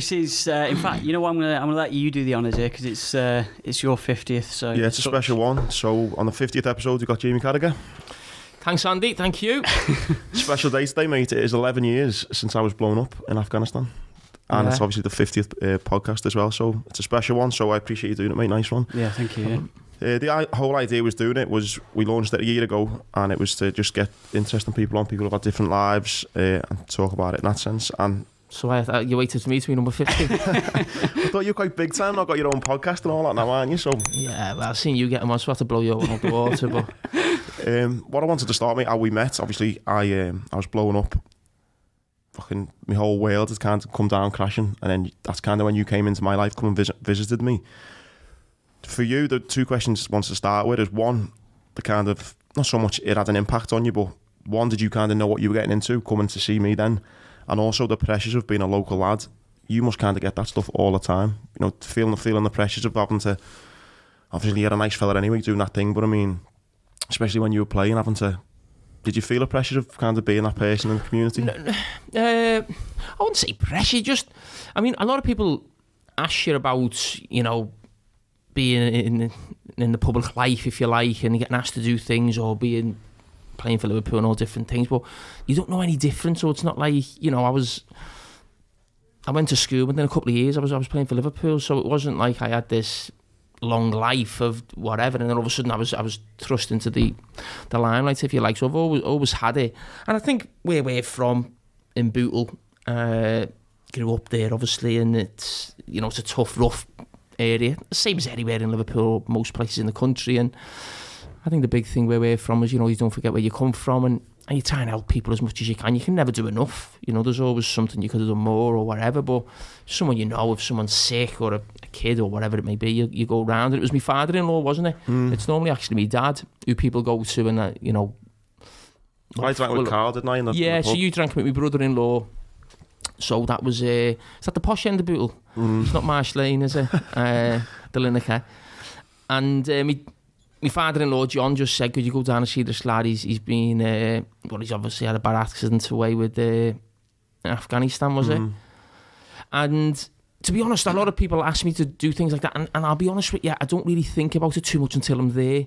This is, in fact, you know what? I'm gonna let you do the honours here because it's your 50th. So yeah, it's a special one. So on the 50th episode, we got Jamie Carragher. Thanks, Andy. Thank you. Special day today, mate. It is 11 years since I was blown up in Afghanistan. And it's obviously the 50th podcast as well. So it's a special one. So I appreciate you doing it, mate. Nice one. Yeah, thank you. The whole idea was doing it was we launched it a year ago, and it was to just get interesting people on, people who've got different lives, and talk about it in that sense. And so you waited for me to be number 50. I thought you were quite big time. I've got your own podcast and all that now, aren't you? So yeah, well, I've seen you get them on, so I have to blow your one up the water. But what I wanted to start, mate, how we met. Obviously, I was blowing up. Fucking my whole world has kind of come down crashing, and then that's kind of when you came into my life, come and visited me. For you, the two questions I want to start with is one, the kind of, not so much it had an impact on you, but one, did you kind of know what you were getting into coming to see me then? And also the pressures of being a local lad. You must kind of get that stuff all the time. You know, feeling the pressures of having to, obviously you're a nice fella anyway doing that thing, but I mean, especially when you were playing, having to, did you feel the pressure of kind of being that person in the community? I wouldn't say pressure, just, I mean, a lot of people ask you about, you know, being in the public life, if you like, and getting asked to do things, or playing for Liverpool and all different things, but you don't know any different. So it's not like, you know, I went to school, but then a couple of years I was playing for Liverpool, so it wasn't like I had this long life of whatever, and then all of a sudden I was thrust into the limelight, if you like. So I've always had it, and I think where we're from in Bootle, grew up there obviously, and it's, you know, it's a tough, rough area, same as anywhere in Liverpool, most places in the country. And I think the big thing where we're from is, you know, you don't forget where you come from, and you try and help people as much as you can. You can never do enough, you know, there's always something you could have done more or whatever, but someone, you know, if someone's sick or a kid or whatever it may be, you go round. And it was my father-in-law, wasn't it? It's normally actually my dad who people go to, and you know, I drank with Carl, didn't I? In the so you drank with my brother-in-law. So that was, is that the posh end of Bootle? It's not Marsh Lane, is it? The Lineker. And my father-in-law, John, just said, could you go down and see this lad? He's been, he's obviously had a bad accident away with Afghanistan, was it? And to be honest, a lot of people ask me to do things like that. And I'll be honest with you, I don't really think about it too much until I'm there.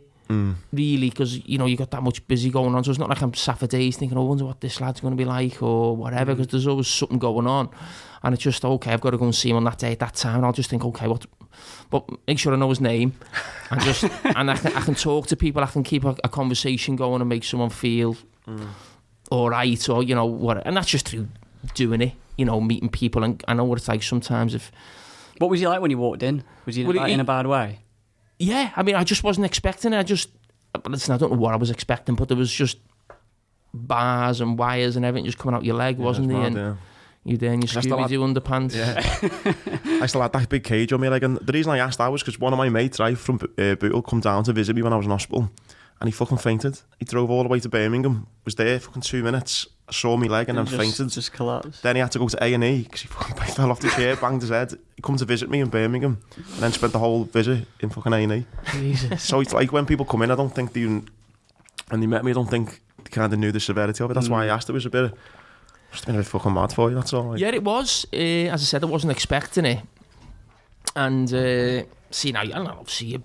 Really, because, you know, you got that much busy going on, so it's not like I'm sat for days thinking, I wonder what this lad's going to be like or whatever, because there's always something going on, and it's just, okay, I've got to go and see him on that day at that time, and I'll just think, okay, but make sure I know his name, and just and I can talk to people, I can keep a conversation going and make someone feel alright, or, you know, what, and that's just through doing it, you know, meeting people. And I know what it's like sometimes. What was he like when you walked in? Was he in a bad way? Yeah, I mean, I just wasn't expecting it. Listen, I don't know what I was expecting, but there was just bars and wires and everything just coming out your leg, wasn't there? And you there in your Scooby-Doo underpants. Yeah. I still had that big cage on me, like, and the reason I asked that was because one of my mates, right, from Bootle, come down to visit me when I was in hospital, and he fucking fainted. He drove all the way to Birmingham, was there fucking 2 minutes, saw me leg and then fainted. Just collapsed. Then he had to go to A&E because he fucking fell off the chair, banged his head. He come to visit me in Birmingham and then spent the whole visit in fucking A&E. Jesus. So it's like when people come in, I don't think and they met me, I don't think they kind of knew the severity of it. That's why I asked. It was just been a bit fucking mad for you, that's all. Like. Yeah, it was. As I said, I wasn't expecting it. And see, now, I don't know, see,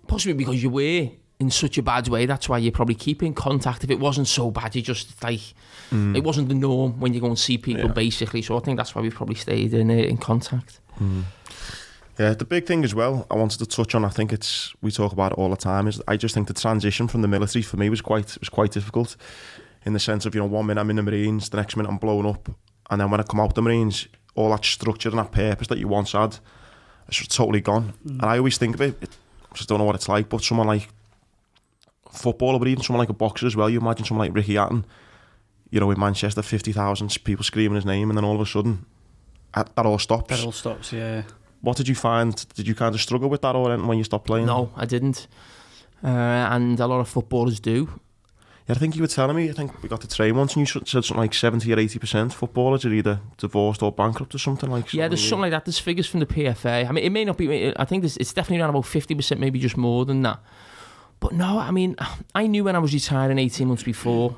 possibly because you were in such a bad way, that's why you probably keep in contact. If it wasn't so bad, you just, like, it wasn't the norm when you go and see people, basically. So I think that's why we probably stayed in contact. Yeah, the big thing as well I wanted to touch on, I think we talk about it all the time, is I just think the transition from the military for me was quite difficult, in the sense of, you know, 1 minute I'm in the Marines, the next minute I'm blown up, and then when I come out the Marines, all that structure and that purpose that you once had, it's just totally gone. And I always think of it, I just don't know what it's like, but someone like a footballer, but even someone like a boxer as well, you imagine someone like Ricky Hatton, you know, in Manchester, 50,000 people screaming his name, and then all of a sudden that all stops. That all stops, yeah. What did you find? Did you kind of struggle with that or when you stopped playing? No, I didn't. And a lot of footballers do. Yeah, I think you were telling me, I think we got to train once and you said something like 70 or 80% footballers are either divorced or bankrupt or something like that. Yeah, there's something like that. There's figures from the PFA. I mean, it may not be, I think it's definitely around about 50%, maybe just more than that. But no, I mean, I knew when I was retiring 18 months before,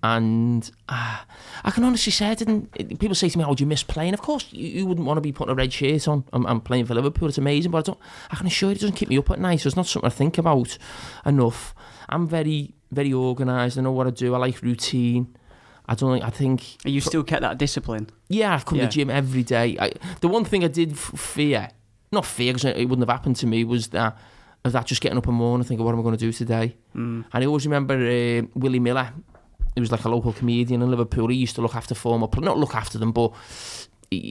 And I can honestly say, people say to me, "Oh, do you miss playing?" Of course, you wouldn't want to be putting a red shirt on and playing for Liverpool. It's amazing, but I can assure you, it doesn't keep me up at night. So it's not something I think about enough. I'm very, very organised. I know what I do. I like routine. I think. You still kept that discipline? Yeah, I come to the gym every day. The one thing I did fear, not fear because it wouldn't have happened to me, was that just getting up in the morning and thinking, what am I going to do today? And I always remember Willie Miller. He was like a local comedian in Liverpool. He used to look after former, not look after them, but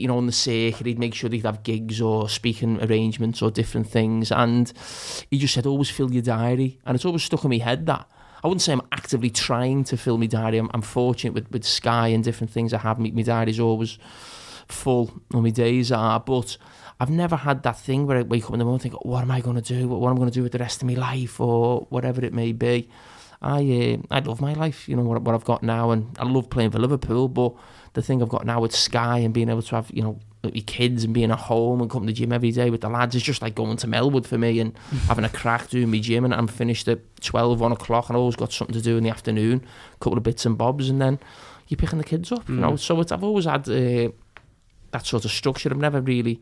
on the circuit, he'd make sure they'd have gigs or speaking arrangements or different things. And he just said, always fill your diary. And it's always stuck in my head that I wouldn't say I'm actively trying to fill my diary. I'm fortunate with Sky and different things I have. My diary's always full on my days are, but I've never had that thing where I wake up in the morning and think, what am I going to do? What am I going to do with the rest of my life or whatever it may be? I love my life, what I've got now, and I love playing for Liverpool, but the thing I've got now with Sky and being able to have, my kids and being at home and coming to the gym every day with the lads is just like going to Melwood for me and having a crack doing my gym, and I'm finished at 12, 1 o'clock and I always got something to do in the afternoon, a couple of bits and bobs, and then you're picking the kids up, so I've always had that sort of structure. I've never really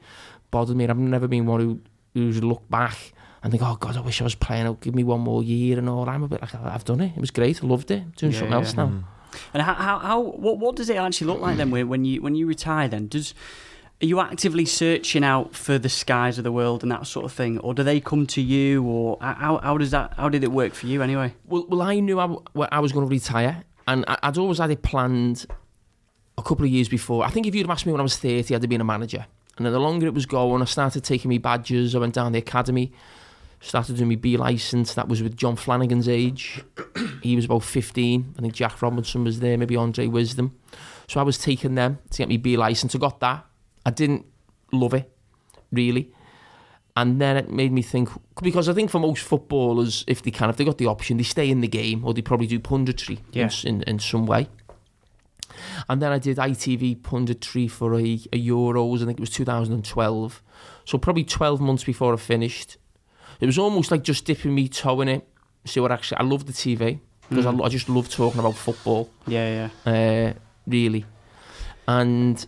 bothered me. I've never been one who's looked back and think, oh God, I wish I was playing. Oh, give me one more year and all. I'm a bit like, I've done it. It was great. I loved it. Doing something else now. And what does it actually look like then when you retire? Then are you actively searching out for the Skies of the world and that sort of thing, or do they come to you, or how did it work for you anyway? Well, I knew I was going to retire, and I'd always had it planned a couple of years before. I think if you'd have asked me when I was 30, I'd have been a manager. And then the longer it was going, I started taking me badges. I went down the academy, started doing my B licence. That was with John Flanagan's age. He was about 15. I think Jack Robinson was there, maybe Andre Wisdom. So I was taking them to get me B licence. I got that. I didn't love it, really. And then it made me think, because I think for most footballers, if they got the option, they stay in the game, or they probably do punditry in some way. And then I did ITV punditry for a Euros, I think it was 2012. So probably 12 months before I finished. It was almost like just dipping me toe in it. I love the TV, because I just love talking about football. Really. And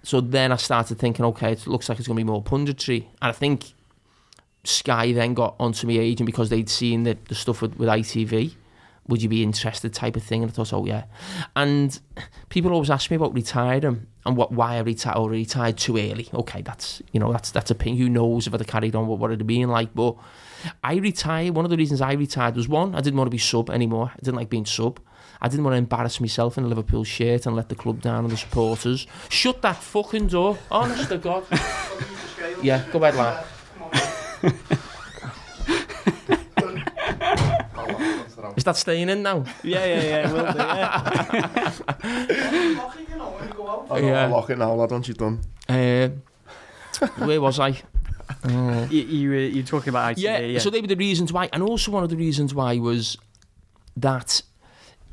so then I started thinking, okay, it looks like it's going to be more punditry. And I think Sky then got onto my agent because they'd seen the stuff with ITV. Would you be interested type of thing? And I thought, oh yeah. And people always ask me about retiring and why I retired too early. Okay, that's opinion. Who knows if I'd have carried on what it'd have been like. But I retired. One of the reasons I retired was, one, I didn't want to be sub anymore. I didn't like being sub. I didn't want to embarrass myself in a Liverpool shirt and let the club down and the supporters. Shut that fucking door. Honest to God. Yeah, go ahead, lad. Is that staying in now? Yeah, will do, yeah. I'll lock it now, lad, once you're done. Where was I? You're talking about ITV, yeah. So they were the reasons why. And also one of the reasons why was that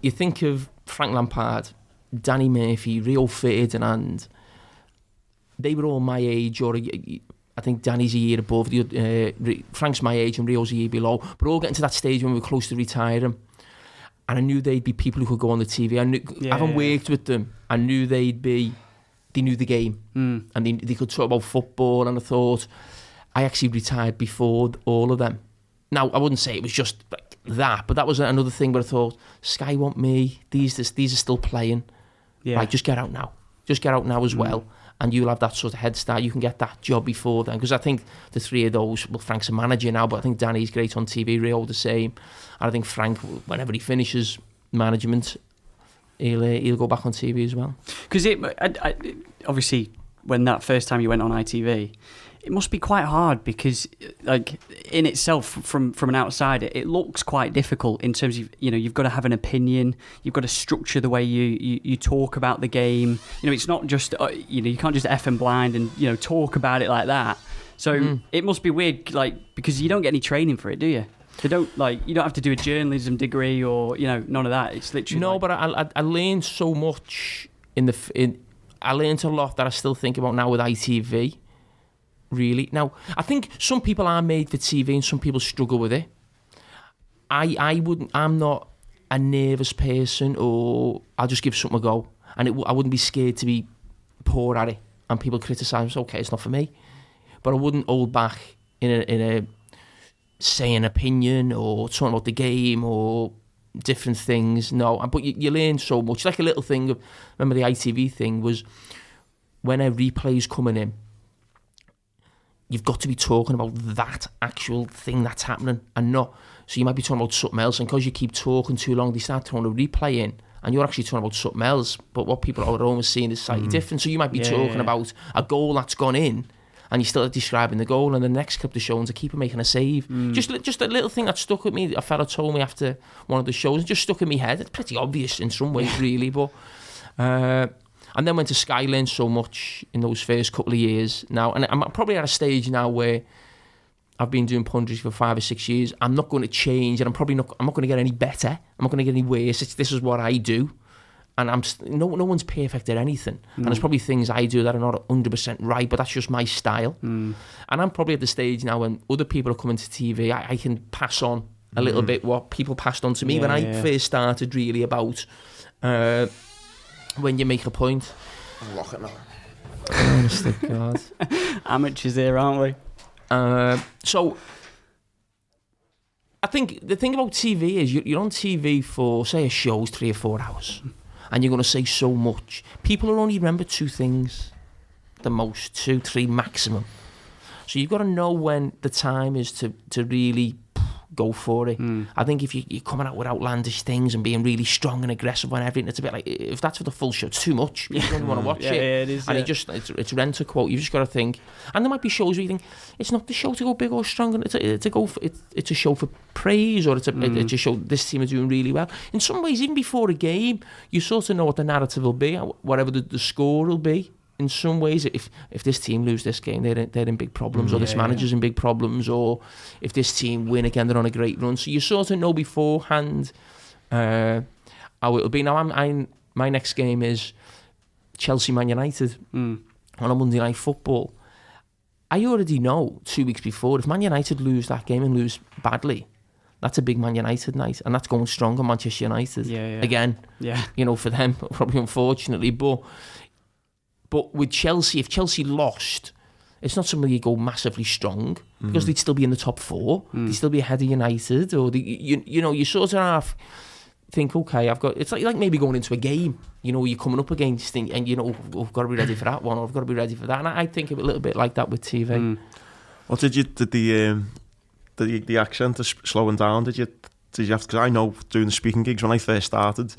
you think of Frank Lampard, Danny Murphy, Rio Ferdinand, they were all my age, or I think Danny's a year above, Frank's my age and Rio's a year below, but all getting to that stage when we were close to retiring. And I knew they'd be people who could go on the TV. Having worked with them, I knew they knew the game. And they could talk about football, and I thought, I actually retired before all of them. Now, I wouldn't say it was just like that, but that was another thing where I thought, Sky want me, these are still playing. Yeah. Like, just get out now. Just get out now as well. And you'll have that sort of head start. You can get that job before then. Because I think the three of those, well, Frank's a manager now, but I think Danny's great on TV, Rio the same. And I think Frank, whenever he finishes management, he'll go back on TV as well. Because obviously, when that first time you went on ITV, it must be quite hard because, like, in itself, from an outsider, it looks quite difficult in terms of, you've got to have an opinion, you've got to structure the way you talk about the game. It's not just, you can't just F and blind and, talk about it like that. So it must be weird, like, because you don't get any training for it, do you? They don't, you don't have to do a journalism degree or, none of that. It's literally no, but I learned so much I learned a lot that I still think about now with ITV. Really. Now, I think some people are made for TV and some people struggle with it. I'm not a nervous person, or I'll just give something a go, and I wouldn't be scared to be poor at it. And people criticise, okay, it's not for me, but I wouldn't hold back in a say an opinion or talking about the game or different things. No, but you learn so much. Like a little thing. Remember the ITV thing was when a replay's coming in, you've got to be talking about that actual thing that's happening and not. So you might be talking about something else, and because you keep talking too long, they start throwing a replay in, and you're actually talking about something else. But what people at home are seeing is slightly different. So you might be talking about a goal that's gone in, and you're still describing the goal, and the next clip they're showing a keeper making a save. Just a little thing that stuck with me. A fella told me after one of the shows, it just stuck in my head. It's pretty obvious in some ways, really, but. And then went to Sky, learned so much in those first couple of years now, and I'm probably at a stage now where I've been doing punditry for 5 or 6 years. I'm not going to change, and I'm not going to get any better. I'm not going to get any worse. This is what I do, and no one's perfect at anything. And there's probably things I do that are not 100% right, but that's just my style. And I'm probably at the stage now when other people are coming to TV, I can pass on a little bit what people passed on to me when I first started, really, about when you make a point. I'm locking now. Honest to God. Amateurs here, aren't we? So I think the thing about TV is you're on TV for, say, a show's 3 or 4 hours, and you're going to say so much. People will only remember 2 things, the most, 2, 3 maximum. So you've got to know when the time is to really go for it. I think if you're coming out with outlandish things and being really strong and aggressive and everything, it's a bit like, if that's for the full show, it's too much. You don't want to watch it. Yeah, it is. And it's rent a quote. You've just got to think. And there might be shows where you think it's not the show to go big or strong, and it's a show for praise, or it's a show this team are doing really well. In some ways, even before a game, you sort of know what the narrative will be, whatever the score will be. In some ways, if this team lose this game, they're in big problems, or this manager's in big problems, or if this team win again, they're on a great run. So you sort of know beforehand how it'll be. Now, my next game is Chelsea-Man United on a Monday Night Football. I already know 2 weeks before, if Man United lose that game and lose badly, that's a big Man United night, and that's going strong on Manchester United again. For them, probably unfortunately, But with Chelsea, if Chelsea lost, it's not something you go massively strong, because they'd still be in the top 4. They'd still be ahead of United, or you sort of have think, okay, it's like maybe going into a game, you're coming up against, and I've got to be ready for that one, or I've got to be ready for that. And I think a little bit like that with TV. What did the accent is slowing down? Did you have to? Because I know doing the speaking gigs when I first started, I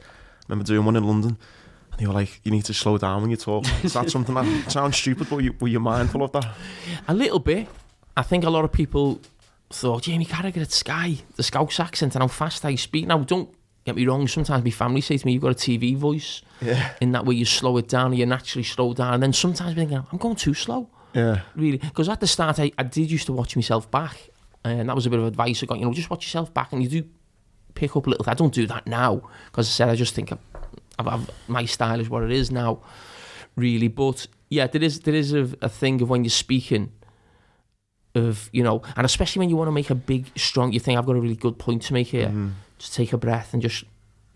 remember doing one in London. And you were like, you need to slow down when you talk. Is that something that sounds stupid, but were you mindful of that? A little bit. I think a lot of people thought, Jamie Carragher at Sky, the Scouse accent and how fast I speak. Now, don't get me wrong, sometimes my family say to me, you've got a TV voice. In that way you slow it down, and you naturally slow down. And then sometimes I'm thinking, I'm going too slow. Really. Because at the start, I did used to watch myself back. And that was a bit of advice I got, just watch yourself back, and you do pick up a little. I don't do that now, because I said, I just think my style is what it is now, really. But yeah, there is a thing of when you're speaking of, and especially when you want to make a big, strong, you think, I've got a really good point to make here. Just take a breath and just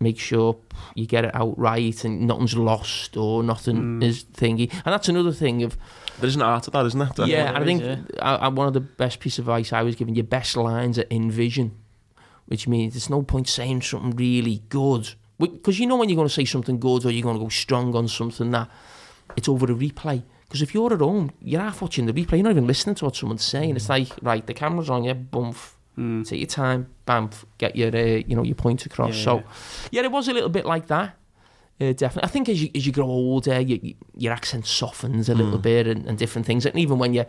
make sure you get it out right, and nothing's lost or nothing is thingy. And that's another thing of... There's an art to that, isn't there? Yeah, and I think one of the best pieces of advice I was given, your best lines are in vision, which means there's no point saying something really good. Because when you're going to say something good, or you're going to go strong on something, that it's over a replay. Because if you're at home, you're half watching the replay, you're not even listening to what someone's saying. It's like, right, the camera's on you, bump, take your time, bam, get your point across. So, it was a little bit like that. Definitely. I think as you grow older, your accent softens a little bit, and different things. And even when you're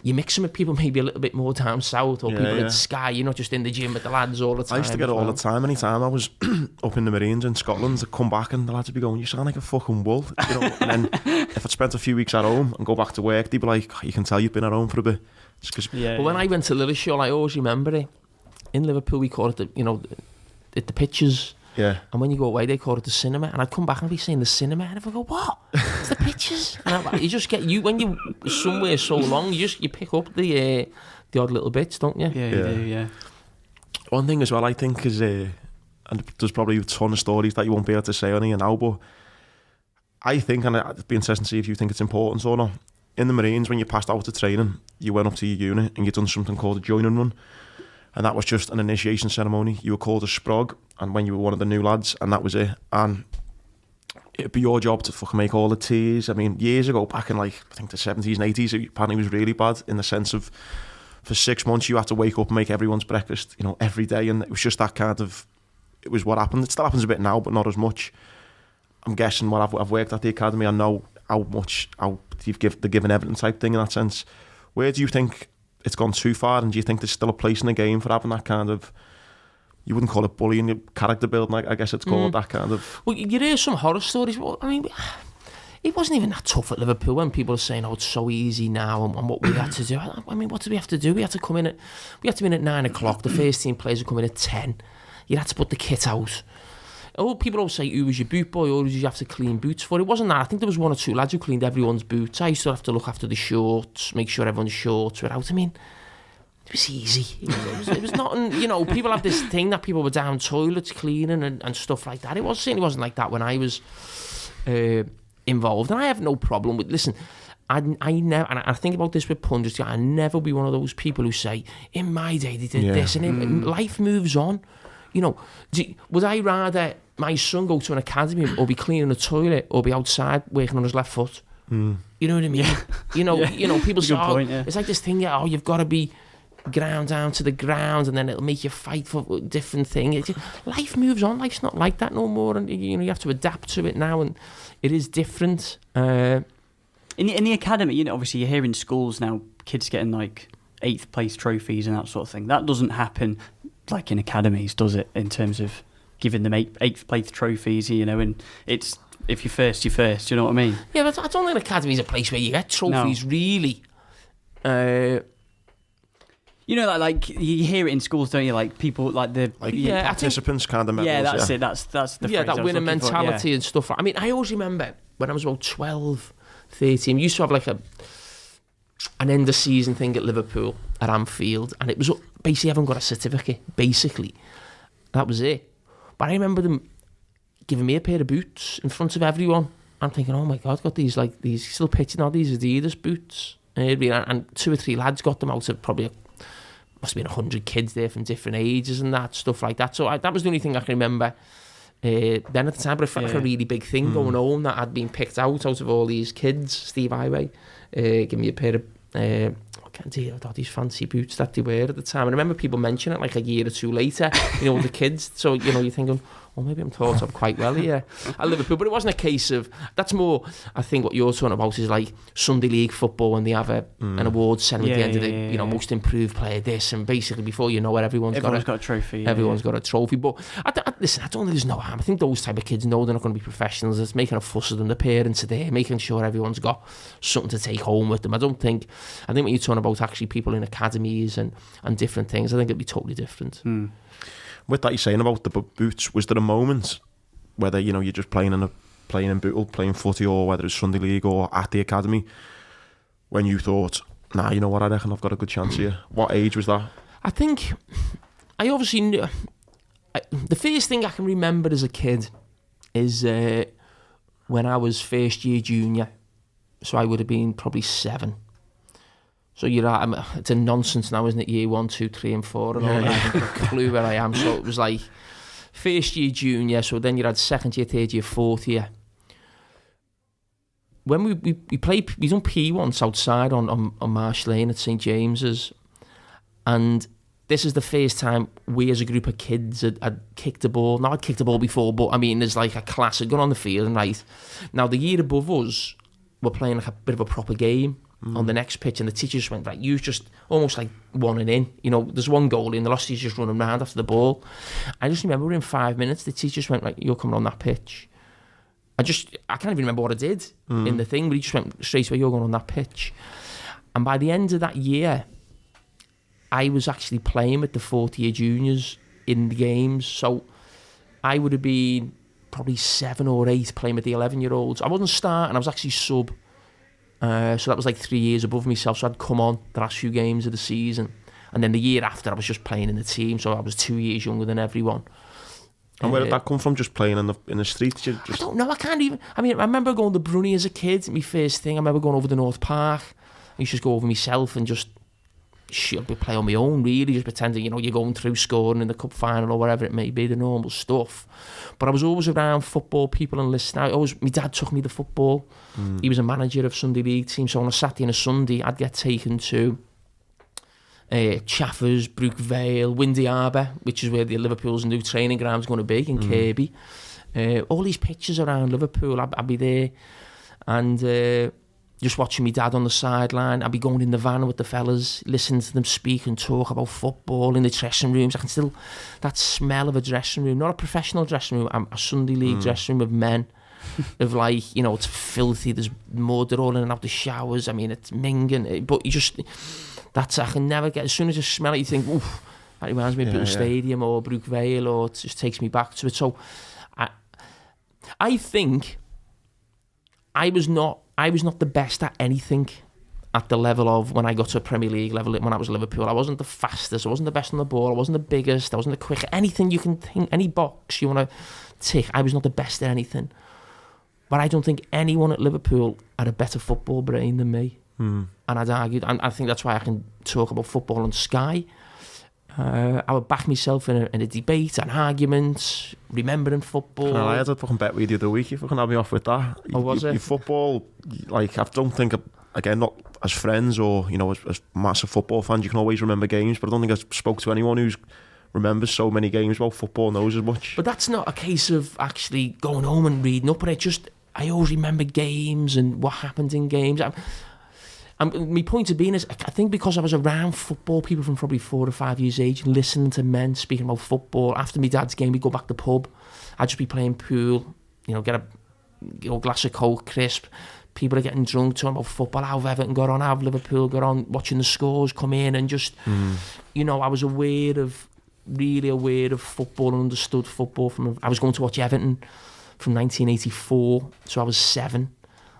mixing with people maybe a little bit more down south, or people at Sky, you're not just in the gym with the lads all the time. I used to get it all the time. Anytime I was up in the Marines in Scotland, I'd come back and the lads would be going, you sound like a fucking wool. And then if I'd spent a few weeks at home and go back to work, they'd be like, you can tell you've been at home for a bit. But when I went to Liverpool, I always remember it. In Liverpool, we call it the pitches. Yeah. And when you go away, they call it the cinema. And I'd come back and I'd be saying the cinema, and I'd go, what? It's the pictures. And you just get, when you're somewhere so long, you pick up the odd little bits, don't you? Yeah, you do, yeah. One thing as well, I think, is, and and there's probably a ton of stories that you won't be able to say on here now, but I think, and it'd be interesting to see if you think it's important or not, in the Marines, when you passed out of training, you went up to your unit and you'd done something called a joining run, and that was just an initiation ceremony. You were called a sprog, and when you were one of the new lads, and that was it. And it'd be your job to fucking make all the teas. I mean, years ago, back in like, I think the 70s and 80s, it apparently was really bad in the sense of, for 6 months you had to wake up and make everyone's breakfast, you know, every day, and it was just that kind of, it was what happened. It still happens a bit now, but not as much. I'm guessing, well, I've worked at the academy, I know how they're giving evidence type thing in that sense. Where do you think it's gone too far, and do you think there's still a place in the game for having that kind of, you wouldn't call it bullying, character building, I guess it's called, that kind of... Well, you hear some horror stories. Well, I mean, it wasn't even that tough at Liverpool when people are saying, oh, it's so easy now, and what we had to do. I mean, what did we have to do? We had to be in at 9 o'clock. The first team players would come in at 10. You had to put the kit out. Oh, people always say, who was your boot boy, or did you have to clean boots for? It wasn't that. I think there was 1 or 2 lads who cleaned everyone's boots. I used to have to look after the shorts, make sure everyone's shorts were out. I mean, it was easy. It was nothing, you know, people have this thing that people were down toilets cleaning and stuff like that. It certainly wasn't like that when I was involved. And I have no problem with, listen, I never, and I think about this with pundits, I'd never be one of those people who say, in my day they did this, and life moves on. You know, would I rather my son go to an academy or be cleaning a toilet or be outside working on his left foot? You know what I mean? You know, people say, it's like this thing, you've got to be ground down to the ground, and then it'll make you fight for different things. Life moves on. Life's not like that no more, and you have to adapt to it now, and it is different. In the academy, you know, obviously you hear in schools now kids getting like 8th place trophies and that sort of thing. That doesn't happen like in academies, does it? In terms of giving them 8th place trophies, you know, and it's, if you're first, you're first. You know what I mean? Yeah, but I don't think academy's a place where you get trophies, really. You know, like you hear it in schools, don't you? Like people, like the participants kind of medals. Yeah, that's it. That's the phrase that winning mentality and stuff. I mean, I always remember when I was about 12, 13, we used to have like an end of season thing at Liverpool at Anfield, and it was basically everyone got a certificate. Basically, that was it. But I remember them giving me a pair of boots in front of everyone. I'm thinking, oh my God, got these still pitching all these Adidas boots, and 2 or 3 lads got them out of probably must have been 100 kids there from different ages and that stuff like that. So that was the only thing I can remember then at the time. But it felt like a really big thing going home that I'd been picked out of all these kids. Steve Highway gave me a pair of I can't tell you about these fancy boots that they wear at the time. I remember people mentioning it like a year or 2 later, you know, with the kids. So, you know, you're thinking, oh, maybe I'm thought up quite well here at Liverpool. But it wasn't a case of, that's more, I think what you're talking about is like Sunday League football when they have an award ceremony at the end of the, you know, most improved player, this, and basically before you know it, everyone's got a trophy. Everyone's got a trophy. But listen, I don't think there's no harm. I think those type of kids know they're not going to be professionals. It's making a fuss of them. The parents are there, making sure everyone's got something to take home with them. I think when you're talking about actually people in academies and different things, I think it'd be totally different. With that you're saying about the boots, was there a moment whether, you know, you're just playing in Bootle, playing footy, or whether it's Sunday League or at the academy, when you thought, nah, you know what, I reckon I've got a good chance here? What age was that? I think I obviously knew. The first thing I can remember as a kid is when I was first year junior, so I would have been probably 7. So it's a nonsense now, isn't it? Year 1, 2, 3 and 4 and all that. I haven't got a clue where I am. So it was like first year junior, so then you had 2nd year, 3rd year, 4th year. When we done P once outside on Marsh Lane at St James's, and this is the first time we as a group of kids had kicked the ball. Now, I'd kicked the ball before, but I mean, there's like a class had gone on the field, and right now the year above us were playing like a bit of a proper game on the next pitch, and the teacher just went, right, you just almost like 1 and in. You know, there's one goalie and the last teacher's just running around after the ball. I just remember within 5 minutes, the teacher just went, right, you're coming on that pitch. I can't even remember what I did in the thing, but he just went straight away, you're going on that pitch. And by the end of that year, I was actually playing with the 4th year juniors in the games. So I would have been probably 7 or 8 playing with the 11-year-olds. I wasn't starting, I was actually sub. So that was like 3 years above myself. So I'd come on the last few games of the season. And then the year after, I was just playing in the team. So I was 2 years younger than everyone. And where did that come from? Just playing in the streets? I don't know. I can't even. I mean, I remember going to Brunei as a kid. My first thing. I remember going over to North Park. I used to just go over myself and just play on my own. Really, just pretending you're going through scoring in the cup final or whatever it may be, the normal stuff. But I was always around football people and listening. My dad took me to football. He was a manager of Sunday league team. So on a Saturday and a Sunday, I'd get taken to Chaffers, Brook Vale, Windy Harbour, which is where the Liverpool's new training ground's going to be in Kirby. All these pictures around Liverpool, I'd be there and just watching my dad on the sideline. I'd be going in the van with the fellas, listening to them speak and talk about football in the dressing rooms. I can still, that smell of a dressing room, not a professional dressing room, a Sunday league dressing room of men, of it's filthy, there's mud all in and out the showers. I mean, it's minging, but you just... I can never get... As soon as you smell it, you think, oof, that reminds me of Blue Stadium or Brook Vale, or it just takes me back to it. So, I think I was not the best at anything at the level of when I got to a Premier League level, when I was Liverpool. I wasn't the fastest, I wasn't the best on the ball, I wasn't the biggest, I wasn't the quickest. Anything you can think, any box you want to tick, I was not the best at anything. But I don't think anyone at Liverpool had a better football brain than me. And I'd argued, and I think that's why I can talk about football on Sky. I would back myself in a debate, an argument, remembering football. I had a fucking bet with you the other week. You fucking had me off with that. Oh, was it? Your football, I don't think, again, not as friends or, as massive football fans, you can always remember games, but I don't think I spoke to anyone who remembers so many games about football, knows as much. But that's not a case of actually going home and reading up on it. I always remember games and what happened in games. And my point of being is, I think because I was around football people from probably 4 or 5 years age, listening to men speaking about football. After my dad's game, we'd go back to the pub. I'd just be playing pool, get a glass of Coke, crisp. People are getting drunk, talking about football, how Everton got on, how Liverpool got on, watching the scores come in, and just, I was really aware of football and understood football. I was going to watch Everton from 1984, so I was 7.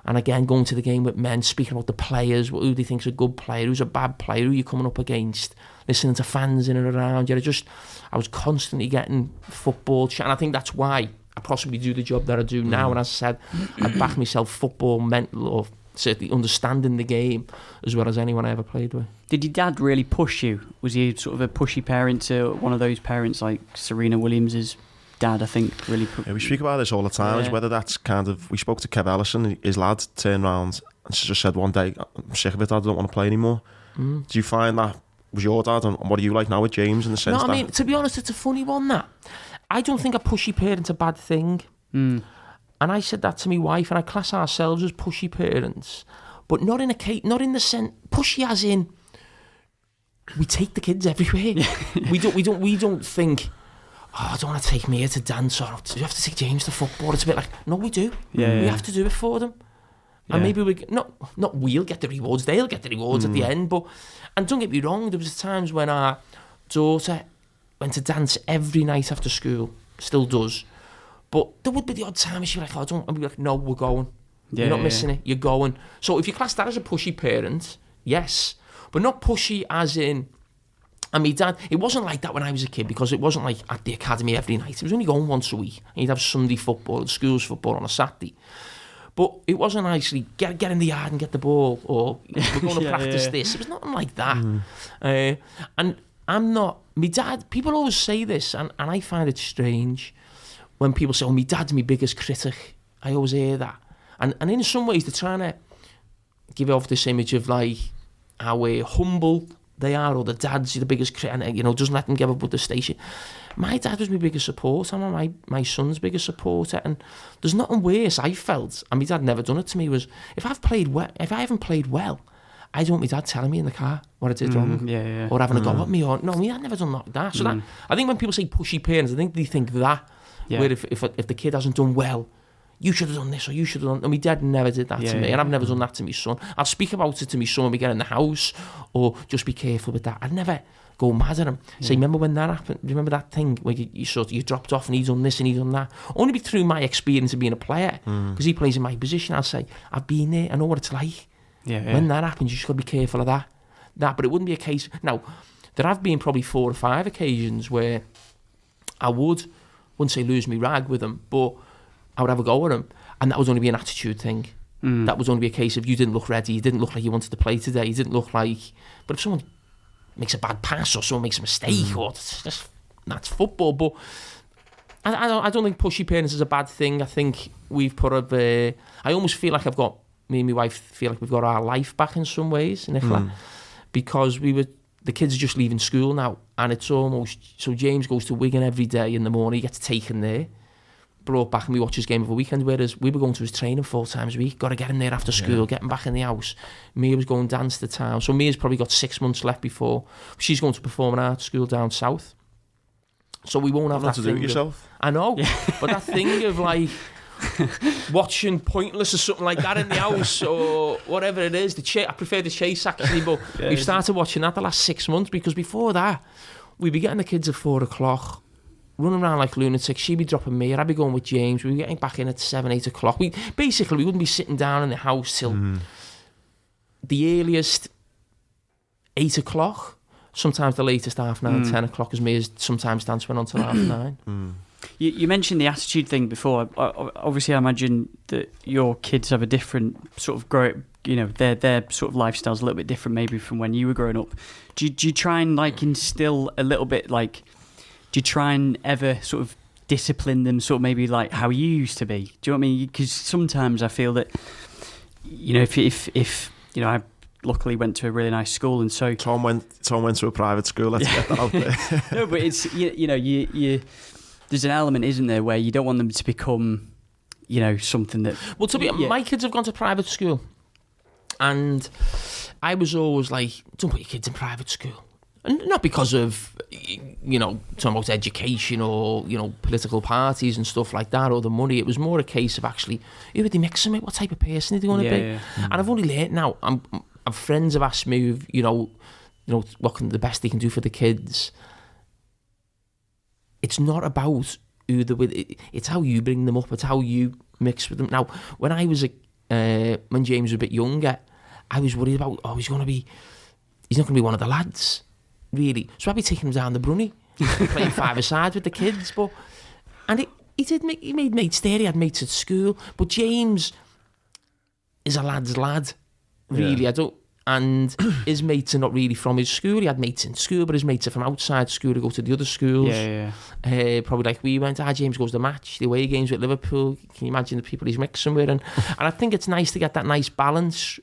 And again, going to the game with men, speaking about the players, who they think's a good player, who's a bad player, who you're coming up against, listening to fans in and around. I was constantly getting football chat, and I think that's why I possibly do the job that I do now. And as I said, I back myself football, mental, or certainly understanding the game as well as anyone I ever played with. Did your dad really push you? Was he sort of a pushy parent, to one of those parents like Serena Williams's dad, I think, really... we speak about this all the time, is whether that's kind of... We spoke to Kev Ellison, his lad turned around and just said one day, I'm sick of it, Dad, I don't want to play anymore. Do you find that was your dad, and what are you like now with James in the sense that... No, I mean, to be honest, it's a funny one, that. I don't think a pushy parent's a bad thing. And I said that to my wife, and I class ourselves as pushy parents, but not in the sense... Pushy as in, we take the kids everywhere. we don't think... I don't want to take Mia to dance, or do you have to take James to football? It's a bit like, no, we do. We have to do it for them. And maybe we'll get the rewards, they'll get the rewards at the end. And don't get me wrong, there was times when our daughter went to dance every night after school, still does. But there would be the odd time she'd be like, and we'd be like, no, we're going. You're not missing it, you're going. So if you class that as a pushy parent, yes. But not pushy as in... And my dad, it wasn't like that when I was a kid, because it wasn't like at the academy every night. He was only going once a week. And he'd have Sunday football and school's football on a Saturday. But it wasn't actually get in the yard and get the ball, or we're going to practice this. It was nothing like that. And I'm not... My dad, people always say this, and I find it strange when people say, my dad's my biggest critic. I always hear that. And in some ways, they're trying to give off this image of like how humble they are, or the dad's the biggest critic, and doesn't let them give up with the station. My dad was my biggest supporter. I'm my son's biggest supporter, and there's nothing worse, I felt, and my dad never done it to me, was if I haven't played well, I don't want my dad telling me in the car what I did wrong, or having a go at me, or no, my dad never done that. So that, I think when people say pushy parents, I think they think that, where if the kid hasn't done well, you should have done this, or you should have done... And my dad never did that to me, and I've never done that to my son. I'll speak about it to my son when we get in the house, or just be careful with that. I'd never go mad at him. Say, remember when that happened? Remember that thing where you dropped off and he's done this and he's done that? Only through my experience of being a player, because he plays in my position, I'll say, I've been there, I know what it's like. When that happens, you just got to be careful of that. But it wouldn't be a case... Now, there have been probably 4 or 5 occasions where I would wouldn't say lose me rag with them, but I would have a go at them. And that would only be an attitude thing. That would only be a case of you didn't look ready, you didn't look like you wanted to play today, you didn't look like... But if someone makes a bad pass or someone makes a mistake, or that's football. But I don't think pushy parents is a bad thing. I think we've put up... I almost feel like me and my wife feel like we've got our life back in some ways, Nicola, because the kids are just leaving school now, and it's almost... So James goes to Wigan every day in the morning, he gets taken there, brought back, and we watch his game of a weekend, whereas we were going to his training 4 times a week, got to get him there after school, get him back in the house. Mia was going dance to town, so Mia's probably got 6 months left before she's going to performing arts school down south, so we won't have that to thing do it yourself. I know, but that thing of like watching Pointless or something like that in the house or whatever it is, I prefer the Chase actually, but we've started watching that the last 6 months, because before that we'd be getting the kids at 4 o'clock running around like lunatics. She'd be dropping me, I'd be going with James, we'd be getting back in at 7, 8 o'clock. We wouldn't be sitting down in the house till the earliest 8 o'clock, sometimes the latest 9:30, 10 o'clock, as me as sometimes dance went on till 9:30. You mentioned the attitude thing before. Obviously, I imagine that your kids have a different sort of their sort of lifestyle's a little bit different maybe from when you were growing up. Do you try and like instill a little bit like? Do you try and ever sort of discipline them, sort of maybe like how you used to be? Do you know what I mean? Because sometimes I feel that, if I luckily went to a really nice school, and so Tom went to a private school. Let's get that out there. No, but it's you there's an element, isn't there, where you don't want them to become, something that. Well, my kids have gone to private school, and I was always like, don't put your kids in private school. And not because of, talking about education or, political parties and stuff like that, or the money. It was more a case of actually, who are they mixing with? What type of person are they going to be? Yeah. And I've only learnt now. Friends have asked me, what the best they can do for the kids. It's not about who they're with. It's how you bring them up. It's how you mix with them. Now, when I was when James was a bit younger, I was worried about, he's not going to be one of the lads. Really, so I'd be taking him down the Brunny, playing 5-a-side with the kids. He made mates there. He had mates at school. But James is a lad's lad, really. Yeah. And his mates are not really from his school. He had mates in school, but his mates are from outside school to go to the other schools. Probably like we went. James goes to match the away games with Liverpool. Can you imagine the people he's mixing with? And I think it's nice to get that nice balance,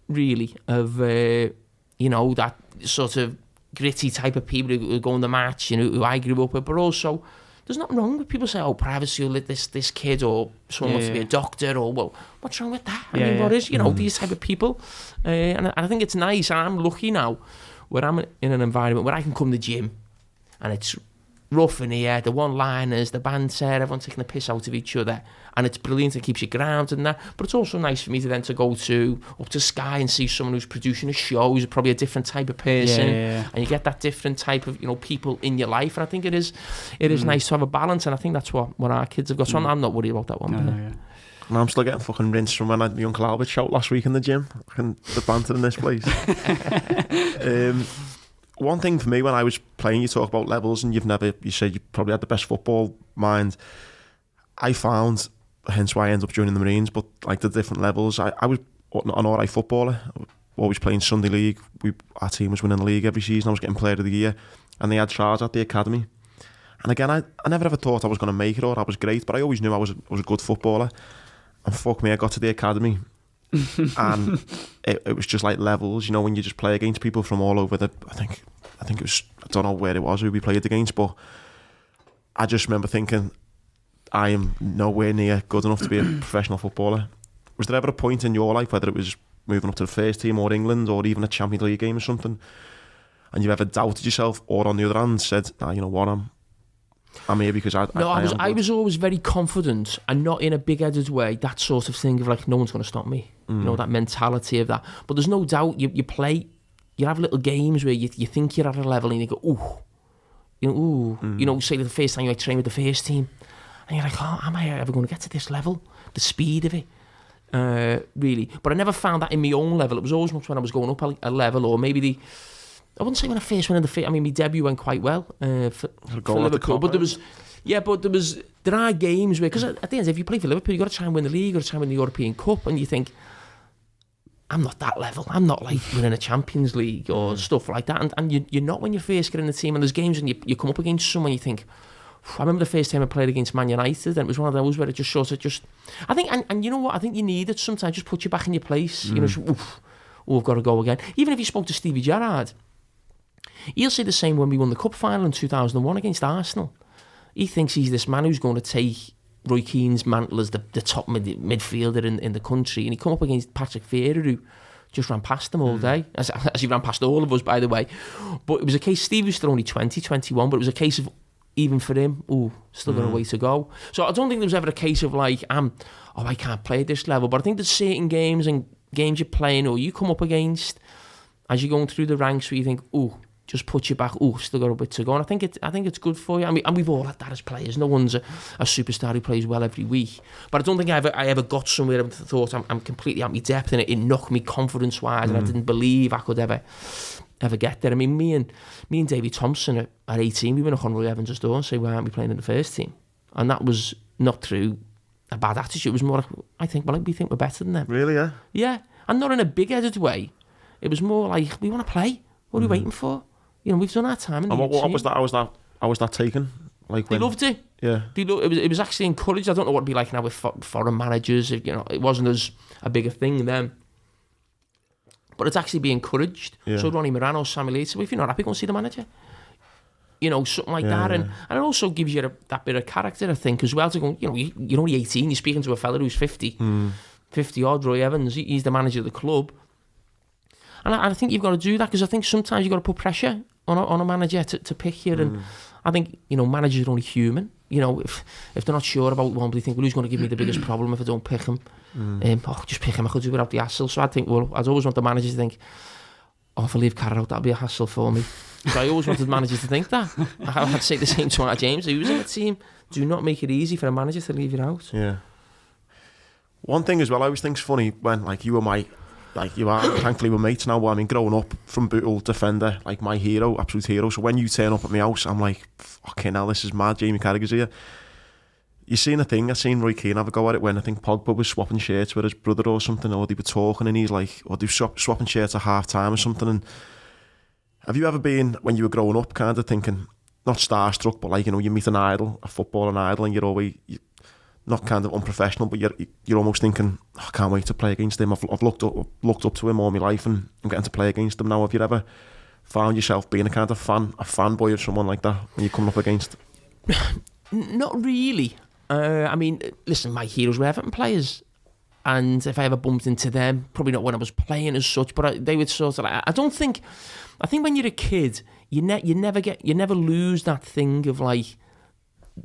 really, of that sort of gritty type of people who go on the match, who I grew up with, but also there's nothing wrong with people saying, private school, this kid, or someone wants to be a doctor, or, well, what's wrong with that? I mean, what is, these type of people? And I think it's nice, and I'm lucky now where I'm in an environment where I can come to the gym, and it's rough in here, the one-liners, the banter, everyone's taking the piss out of each other, and it's brilliant, it keeps you grounded and that, but it's also nice for me to then to go up to Sky and see someone who's producing a show, who's probably a different type of person, and you get that different type of people in your life, and I think it is nice to have a balance, and I think that's what our kids have got, so I'm not worried about that one. And I'm still getting fucking rinsed from when I had my Uncle Albert shout last week in the gym, and the banter in this place. One thing for me when I was playing, you talk about levels, and you said you probably had the best football mind. I found, hence why I ended up joining the Marines, but like the different levels, I was an alright footballer, always playing Sunday League. Our team was winning the league every season. I was getting Player of the Year, and they had trials at the academy. And again, I never ever thought I was going to make it or I was great, but I always knew I was a good footballer. And fuck me, I got to the academy. And it was just like levels, when you just play against people from all over I think it was, I don't know where it was who we played against, but I just remember thinking, I am nowhere near good enough to be a professional footballer. Was there ever a point in your life, whether it was moving up to the first team or England or even a Champions League game or something, and you ever doubted yourself, or on the other hand said, nah, you know what, I'm here because I was always very confident, and not in a big-headed way, that sort of thing of like, no one's going to stop me. That mentality of that. But there's no doubt you play, you have little games where you think you're at a level and you go, say the first time you train with the first team, and you're like, am I ever going to get to this level? The speed of it. Really. But I never found that in my own level. It was always much when I was going up a level, or maybe I wouldn't say when I first went in my debut went quite well for Liverpool, but there was Yeah, but there are games where, because at the end, if you play for Liverpool, you've got to try and win the league, you've got to try and win the European Cup, and you think, I'm not that level. I'm not like winning a Champions League or stuff like that. And you're not when you first get in the team. And there's games when you come up against someone, you think, I remember the first time I played against Man United, and it was one of those where it just sort of I think, and you know what, I think you need it sometimes, just put you back in your place. You know, I've got to go again. Even if you spoke to Stevie Gerrard, he'll say the same when we won the Cup final in 2001 against Arsenal. He thinks he's this man who's going to take Roy Keane's mantle as the top midfielder in the country, and he come up against Patrick Vieira, who just ran past him all day, as he ran past all of us, by the way. But it was a case, Steve was still only 20, 21, but it was a case of, even for him, still got a way to go. So I don't think there was ever a case of like, I can't play at this level. But I think there's certain games and games you're playing or you come up against as you're going through the ranks where you think, just put you back. Still got a bit to go. And I think it's good for you. I mean, and we've all had that as players. No one's a superstar who plays well every week. But I don't think I ever got somewhere and thought I'm completely at my depth, and it knocked me confidence-wise, and I didn't believe I could ever get there. I mean, me and Davey Thompson at 18, we went up on Roy Evans' door and say, why aren't we playing in the first team? And that was not through a bad attitude. It was more like, we think we're better than them. Really, yeah? Yeah, and not in a big-headed way. It was more like, we want to play. What are we waiting for? You know, we've done our time. And what was that? How was that taken? Like, they loved it. Yeah. It was actually encouraged. I don't know what it'd be like now with foreign managers. You know, it wasn't as a bigger thing then. But it's actually being encouraged. Yeah. So Ronnie Morano, Samuel Yates, if you're not happy, go and see the manager. You know, something like that. And it also gives you that bit of character, I think, as well, to go, you know, you're only 18, you're speaking to a fella who's 50 odd, Roy Evans, he's the manager of the club. And I think you've got to do that, because I think sometimes you've got to put pressure on a manager to pick you. And I think, you know, managers are only human. You know, if they're not sure about one, they think, well, who's going to give me the biggest problem if I don't pick him? Just pick him, I could do without the hassle. So I think, well, I'd always want the managers to think, if I leave Carragher out, that'll be a hassle for me. So I always wanted managers to think that. I'd say the same to Mark James, who's in the team. Do not make it easy for a manager to leave you out. Yeah. One thing as well, I always think's funny when, like, you are thankfully we're mates now, but I mean, growing up from Bootle, defender, like my hero, absolute hero. So when you turn up at my house, I'm like, fucking hell, this is mad, Jamie Carragher's here. You seen a thing, I seen Roy Keane have a go at it when I think Pogba was swapping shirts with his brother or something, or they were talking and he's like, or they were swapping shirts at half time or something. And have you ever been, when you were growing up, kind of thinking, not starstruck, but like, you know, you meet an idol, a footballing idol, and you're always, not kind of unprofessional, but you're almost thinking, I can't wait to play against him. I've looked up to him all my life, and I'm getting to play against him now. Have you ever found yourself being a kind of fanboy of someone like that when you're coming up against? Not really. I mean, listen, my heroes were Everton players, and if I ever bumped into them, probably not when I was playing as such, but they would sort of like, I think when you're a kid, you never lose that thing of like,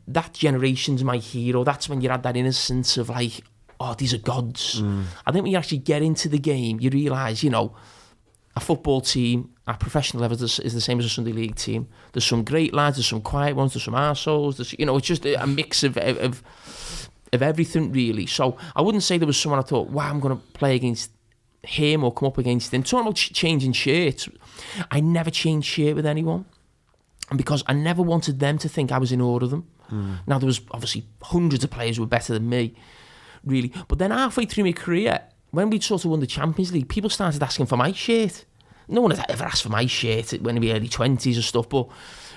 that generation's my hero. That's when you had that innocence of like, these are gods. I think when you actually get into the game, you realise, you know, a football team at professional level is the same as a Sunday League team. There's some great lads, there's some quiet ones, there's some arseholes, you know, it's just a mix of everything, really. So I wouldn't say there was someone I thought, wow, I'm going to play against him or come up against him. Talking about changing shirts, I never changed shirt with anyone, and because I never wanted them to think I was in awe of them. Now, there was obviously hundreds of players who were better than me, really. But then halfway through my career, when we'd sort of won the Champions League, people started asking for my shirt. No one had ever asked for my shirt when we were early 20s and stuff. But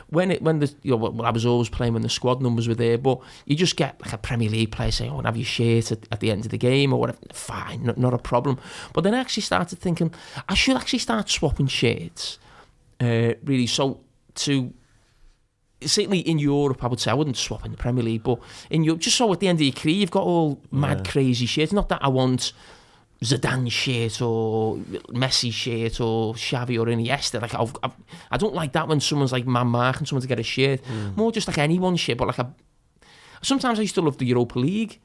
when I was always playing when the squad numbers were there. But you just get like a Premier League player saying, "I want to have your shirt at the end of the game," or whatever. Fine, not a problem. But then I actually started thinking I should actually start swapping shirts. Really, so to. Certainly in Europe, I would say I wouldn't swap in the Premier League, but in Europe, just so at the end of your career, you've got all mad, crazy shirts. Not that I want Zidane shirt or Messi shirt or Xavi or Iniesta. Like I don't like that when someone's like man marking someone to get a shirt. More just like anyone's shirt, but like sometimes I used to love the Europa League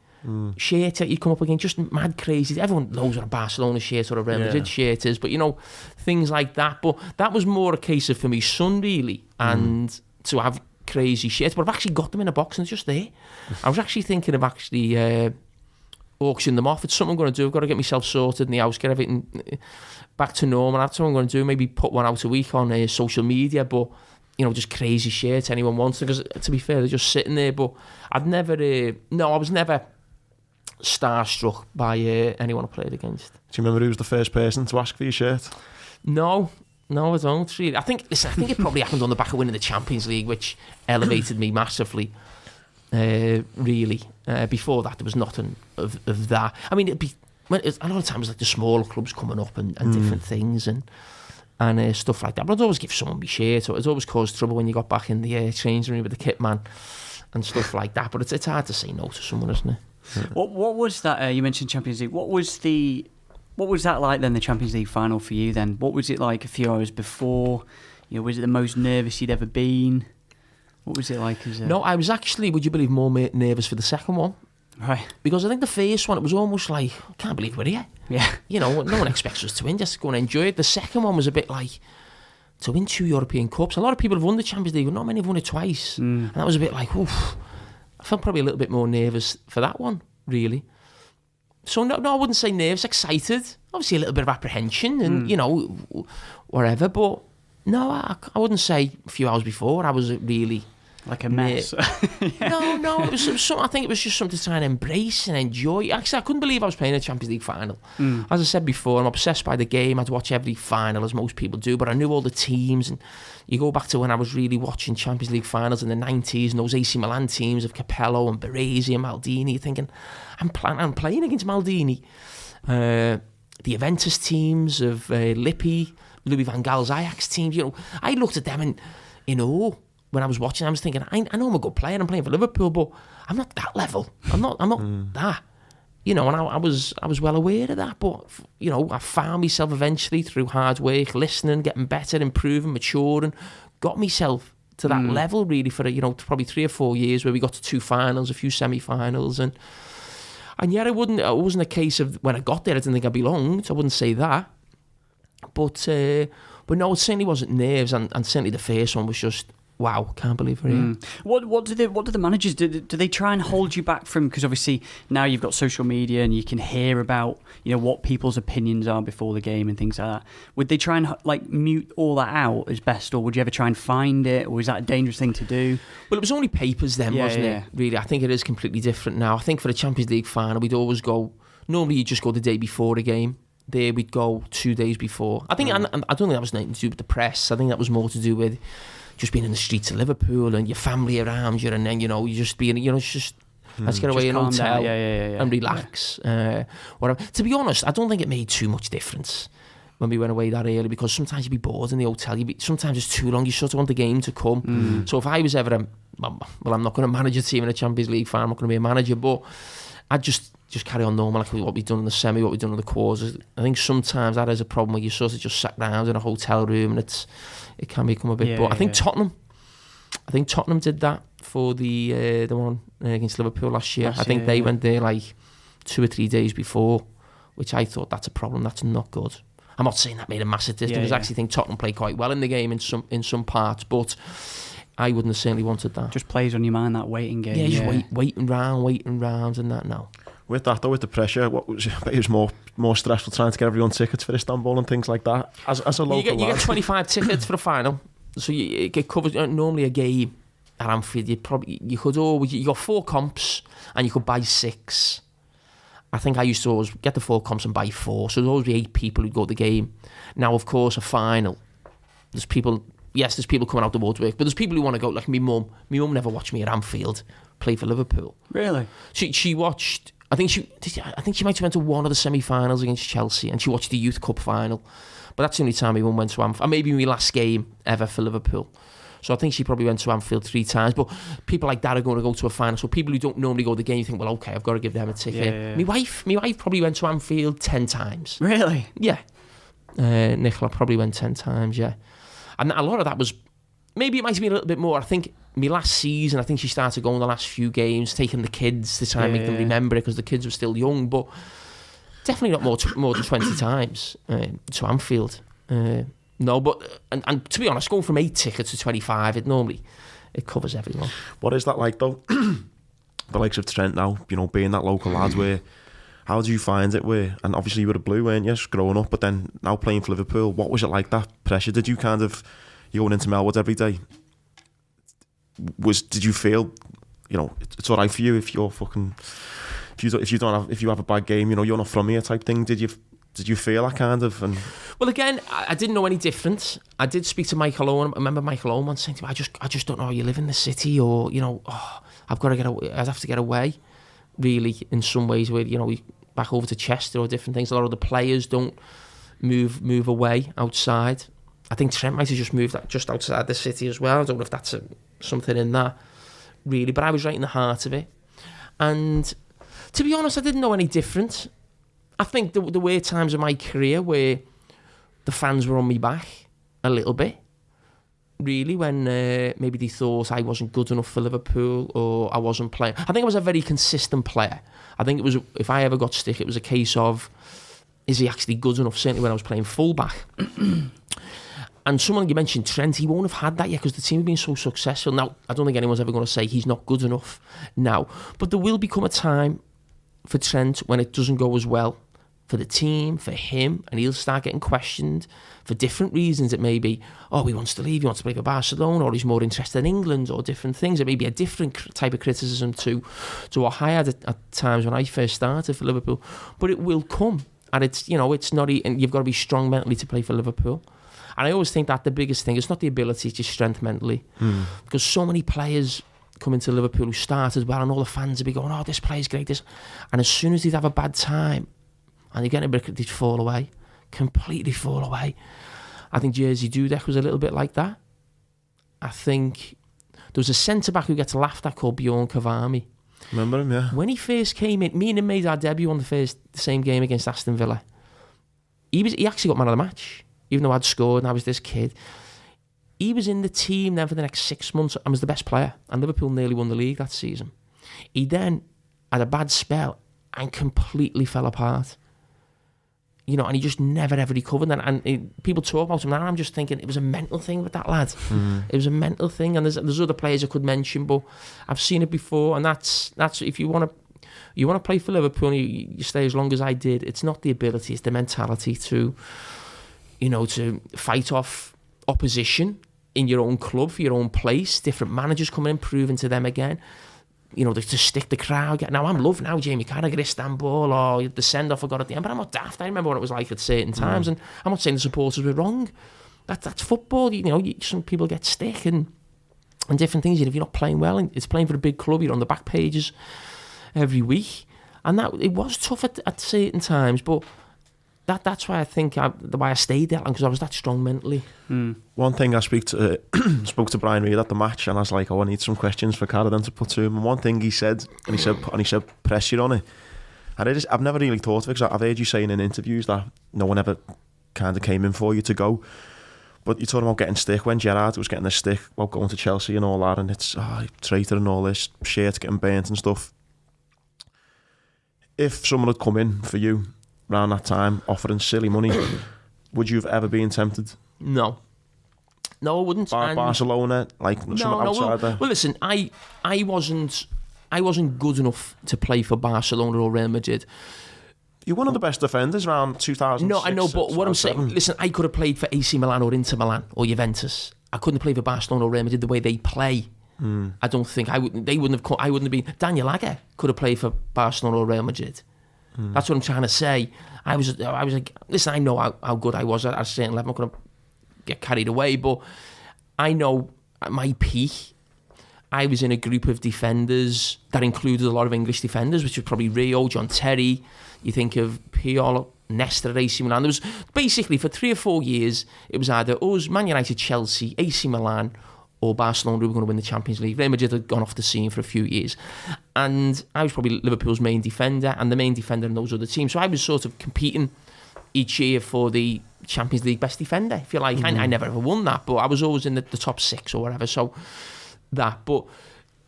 shirt that you come up against, just mad, crazy. Everyone knows what a Barcelona shirt or a Real Madrid shirt is, but you know, things like that. But that was more a case of for me son, really, and to have crazy shit, but I've actually got them in a box and it's just there. I was actually thinking of actually auctioning them off. It's something I'm going to do. I've got to get myself sorted in the house, get everything back to normal. That's what I'm going to do. Maybe put one out a week on social media, but just crazy shirts anyone wants, because to be fair, they're just sitting there. But I was never starstruck by anyone I played against. Do you remember who was the first person to ask for your shirt? No, I don't really. I think it probably happened on the back of winning the Champions League, which elevated me massively. Really, before that there was nothing of that. I mean, a lot of times like the smaller clubs coming up and different things and stuff like that. But I'd always give someone my shirt, or it always caused trouble when you got back in the changing room with the kit man and stuff like that. But it's hard to say no to someone, isn't it? What was that? You mentioned Champions League. What was that like then? The Champions League final for you then? What was it like a few hours before? Was it the most nervous you'd ever been? What was it like? No, I was actually, would you believe, more nervous for the second one. Right. Because I think the first one, it was almost like, I can't believe we're here. Yeah. No one expects us to win, just go and enjoy it. The second one was a bit like, to win 2 European Cups. A lot of people have won the Champions League, but not many have won it twice. And that was a bit like, oof. I felt probably a little bit more nervous for that one, really. So, no, I wouldn't say nervous, excited. Obviously a little bit of apprehension and, whatever. But, no, I wouldn't say a few hours before I was really... Like a mess. No, it was something. I think it was just something to try and embrace and enjoy. Actually, I couldn't believe I was playing a Champions League final. As I said before, I'm obsessed by the game. I'd watch every final, as most people do, but I knew all the teams. And you go back to when I was really watching Champions League finals in the 90s, and those AC Milan teams of Capello and Baresi and Maldini. You're thinking, I'm playing against Maldini. The Juventus teams of Lippi, Louis van Gaal's Ajax teams. I looked at them and, when I was watching, I was thinking, I know I'm a good player, I'm playing for Liverpool, but I'm not that level. I'm not that. And I was well aware of that, but, I found myself eventually through hard work, listening, getting better, improving, maturing, got myself to that level really for, probably 3 or 4 years where we got to 2 finals, a few semi-finals, and yet it wasn't a case of when I got there, I didn't think I belonged, I wouldn't say that, but no, it certainly wasn't nerves, and certainly the first one was just, wow, can't believe we're here. What do the managers do? Do they try and hold you back from? Because obviously now you've got social media and you can hear about what people's opinions are before the game and things like that. Would they try and mute all that out as best, or would you ever try and find it, or was that a dangerous thing to do? Well, it was only papers then, wasn't it? Really, I think it is completely different now. I think for the Champions League final, we'd always go. Normally, you just go the day before the game. There, we'd go 2 days before. I think, and I don't think that was nothing to do with the press. I think that was more to do with just being in the streets of Liverpool and your family around you, and then you just being, it's just let's get away in a hotel and relax. To be honest, I don't think it made too much difference when we went away that early, because sometimes you'd be bored in the hotel. Sometimes it's too long. You sort of want the game to come. So if I was ever I'm not going to manage a team in a Champions League final. I'm not going to be a manager, but I'd just carry on normal, like what we've done in the semi, what we've done in the quarters. I think sometimes that is a problem where you sort of just sat around in a hotel room and it can become a bit. But I think Tottenham did that for the one against Liverpool last year. I think they went there like 2 or 3 days before, which I thought that's a problem. That's not good. I'm not saying that made a massive difference, because I actually think Tottenham played quite well in the game in some parts, but I wouldn't have certainly wanted that. Just plays on your mind, that waiting game. Yeah, just waiting round and that now. With that though, with the pressure, it was more stressful trying to get everyone tickets for Istanbul and things like that. As a local you get 25 tickets for the final, so you get covered. Normally a game at Anfield, you got 4 comps and you could buy 6. I think I used to always get the 4 comps and buy 4, so there'd always be 8 people who'd go to the game. Now, of course, a final, there's people coming out the woodwork, but there's people who want to go, like my mum. My mum never watched me at Anfield play for Liverpool. Really? She watched. I think she might have went to one of the semi-finals against Chelsea, and she watched the Youth Cup final. But that's the only time my mum went to Anfield. And maybe my last game ever for Liverpool. So I think she probably went to Anfield 3 times. But people like that are going to go to a final. So people who don't normally go to the game, you think, well, okay, I've got to give them a ticket. Yeah. My wife probably went to Anfield 10 times. Really? Yeah. Nicola probably went 10 times, yeah. And a lot of that was, maybe it might have been a little bit more. I think my last season, I think she started going the last few games, taking the kids to try and make them remember it, because the kids were still young, but definitely not more than 20 times to Anfield. No, but and to be honest, going from 8 tickets to 25, it covers everyone. What is that like though? The likes of Trent now, being that local lad, how do you find it? And obviously you were a Blue, weren't you, growing up, but then now playing for Liverpool, what was it like, that pressure? Did you you going into Melwood every day, did you feel, it's all right for you if you're fucking, if you have a bad game, you're not from here type thing? Did you feel that kind of? And well, again, I didn't know any different. I did speak to Michael Owen. I remember Michael Owen once saying to me, I just don't know how you live in the city, or I've got to get away. I'd have to get away, really, in some ways, where we back over to Chester or different things. A lot of the players don't move away outside. I think Trent might have just moved just outside the city as well. I don't know if that's something in that, really. But I was right in the heart of it. And to be honest, I didn't know any different. I think there were times in my career where the fans were on me back a little bit, really, when maybe they thought I wasn't good enough for Liverpool or I wasn't playing. I think I was a very consistent player. I think it was, if I ever got stick, it was a case of, is he actually good enough? Certainly when I was playing full-back. And someone, you mentioned Trent, he won't have had that yet because the team have been so successful. Now, I don't think anyone's ever going to say he's not good enough now. But there will become a time for Trent when it doesn't go as well for the team, for him, and he'll start getting questioned for different reasons. It may be, he wants to leave, he wants to play for Barcelona, or he's more interested in England, or different things. It may be a different type of criticism to what I had at times when I first started for Liverpool. But it will come, and it's not, and you've got to be strong mentally to play for Liverpool. And I always think that the biggest thing is not the ability, it's just strength mentally. Because so many players come into Liverpool who started well, and all the fans will be going, this player's great, this. And as soon as they'd have a bad time, and they get a bit, they'd fall away, completely fall away. I think Jerzy Dudek was a little bit like that. I think there was a centre-back who gets laughed at called Bjorn Cavani. Remember him, yeah. When he first came in, me and him made our debut on the same game against Aston Villa. He actually got man of the match, even though I'd scored and I was this kid. He was in the team then for the next 6 months and was the best player. And Liverpool nearly won the league that season. He then had a bad spell and completely fell apart. And he just never ever recovered. And people talk about him now, and I'm just thinking it was a mental thing with that lad. It was a mental thing, and there's other players I could mention, but I've seen it before. And that's if you want to play for Liverpool, and you stay as long as I did. It's not the ability, it's the mentality to fight off opposition in your own club for your own place. Different managers coming in, proving to them again. To stick the crowd. Now, I'm loving now Jamie Carragher, Istanbul, or the send-off I got at the end, but I'm not daft. I remember what it was like at certain times, and I'm not saying the supporters were wrong. That's football. Some people get stick and different things. If you're not playing well, and it's playing for a big club, you're on the back pages every week. And that it was tough at certain times, but that's why I think why I stayed there, because I was that strong mentally. One thing I spoke to Brian Reid at the match, and I was like, I need some questions for Carragher to put to him. And one thing he said, and he said pressure on it. And I've never really thought of it, because I've heard you saying in interviews that no one ever kind of came in for you to go. But you're talking about getting stick when Gerrard was getting the stick about going to Chelsea and all that, and it's traitor and all this, shirts getting burnt and stuff. If someone had come in for you around that time offering silly money, would you have ever been tempted? No, I wouldn't. Barcelona, something outside there. Well, listen, I wasn't good enough to play for Barcelona or Real Madrid. You're one of the best defenders around 2006. No, I know, but what I'm saying, listen, I could have played for AC Milan or Inter Milan or Juventus. I couldn't play for Barcelona or Real Madrid the way they play. I don't think I wouldn't have been. Daniel Agger could have played for Barcelona or Real Madrid. That's what I'm trying to say. I was like, listen, I know how good I was at a certain level. I'm not going to get carried away, but I know at my peak, I was in a group of defenders that included a lot of English defenders, which was probably Rio, John Terry. You think of Puyol, Nesta at AC Milan. There was basically for 3 or 4 years, it was either us, Man United, Chelsea, AC Milan, or Barcelona who were going to win the Champions League. Real Madrid had gone off the scene for a few years. And I was probably Liverpool's main defender and the main defender in those other teams. So I was sort of competing each year for the Champions League best defender, if you like. I never ever won that, but I was always in the top 6 or whatever. So that. But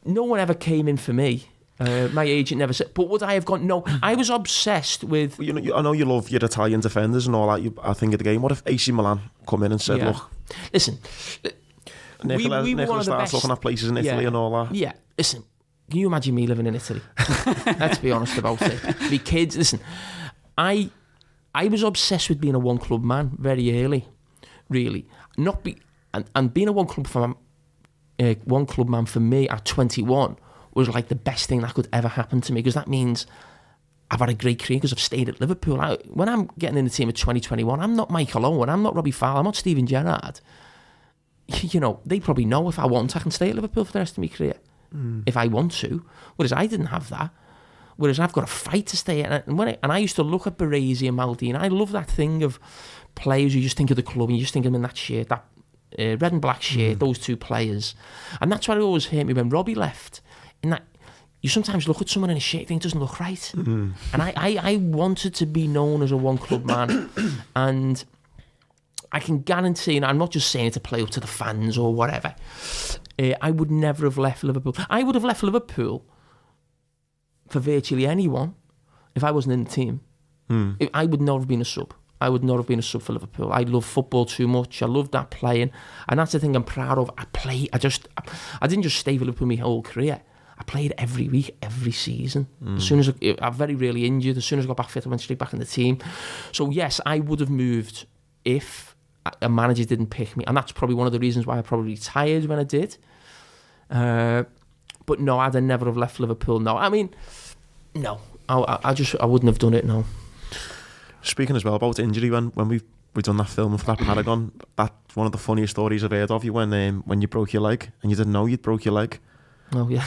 no one ever came in for me. My agent never said, but would I have gone? No, I was obsessed with... I know you love your Italian defenders and all that. I think of the game. What if AC Milan come in and said, look... Listen... Nicola starts looking at places in Italy and all that. Yeah, listen, can you imagine me living in Italy? Let's be honest about it. The kids, listen, I was obsessed with being a one-club man very early, really. And being a one-club fan one club man for me at 21 was like the best thing that could ever happen to me, because that means I've had a great career because I've stayed at Liverpool. When I'm getting in the team at 2021, I'm not Michael Owen, I'm not Robbie Fowler, I'm not Steven Gerrard. You know, they probably know if I want, I can stay at Liverpool for the rest of my career if I want to. Whereas I didn't have that. Whereas I've got to fight to stay. And I used to look at Baresi and Maldini. I love that thing of players who just think of the club and you just think of them in that shirt, that red and black shirt, those two players. And that's what it always hurt me when Robbie left. In that, you sometimes look at someone in a shirt and think it doesn't look right. And I wanted to be known as a one club man. And I can guarantee, and I'm not just saying it to play up to the fans or whatever, I would never have left Liverpool. I would have left Liverpool for virtually anyone if I wasn't in the team. I would not have been a sub. I would not have been a sub for Liverpool. I love football too much. I love that playing. And that's the thing I'm proud of. I didn't just stay for Liverpool my whole career. I played every week, every season. As soon as I very rarely injured, as soon as I got back fit, I went straight back in the team. So yes, I would have moved if a manager didn't pick me, and that's probably one of the reasons why I probably retired when I did. But no, I'd never have left Liverpool. No, I mean, no, I wouldn't have done it. No. Speaking as well about injury, when we done that film for that Paragon, that's one of the funniest stories I've heard of you when you broke your leg and you didn't know you'd broke your leg. Oh yeah.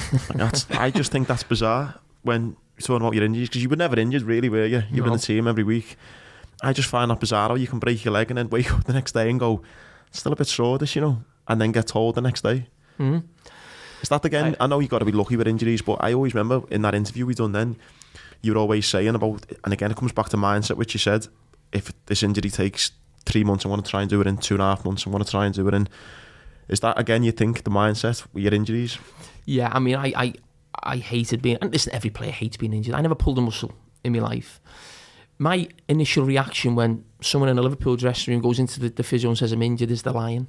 I just think that's bizarre when you're talking about your injuries, because you were never injured, really, were you? You were in the team every week. I just find that bizarre how you can break your leg and then wake up the next day and go, it's still a bit sore, this, you know, and then get told the next day. Is that again? I know you got to be lucky with injuries, but I always remember in that interview we done then, you were always saying about, and again it comes back to mindset, which you said, if this injury takes 3 months, I want to try and do it in 2.5 months, I want to try and do it in. Is that again, you think, the mindset with your injuries? Yeah, I mean, I hated being, and listen, every player hates being injured. I never pulled a muscle in my life. My initial reaction when someone in a Liverpool dressing room goes into the physio and says I'm injured is the lying.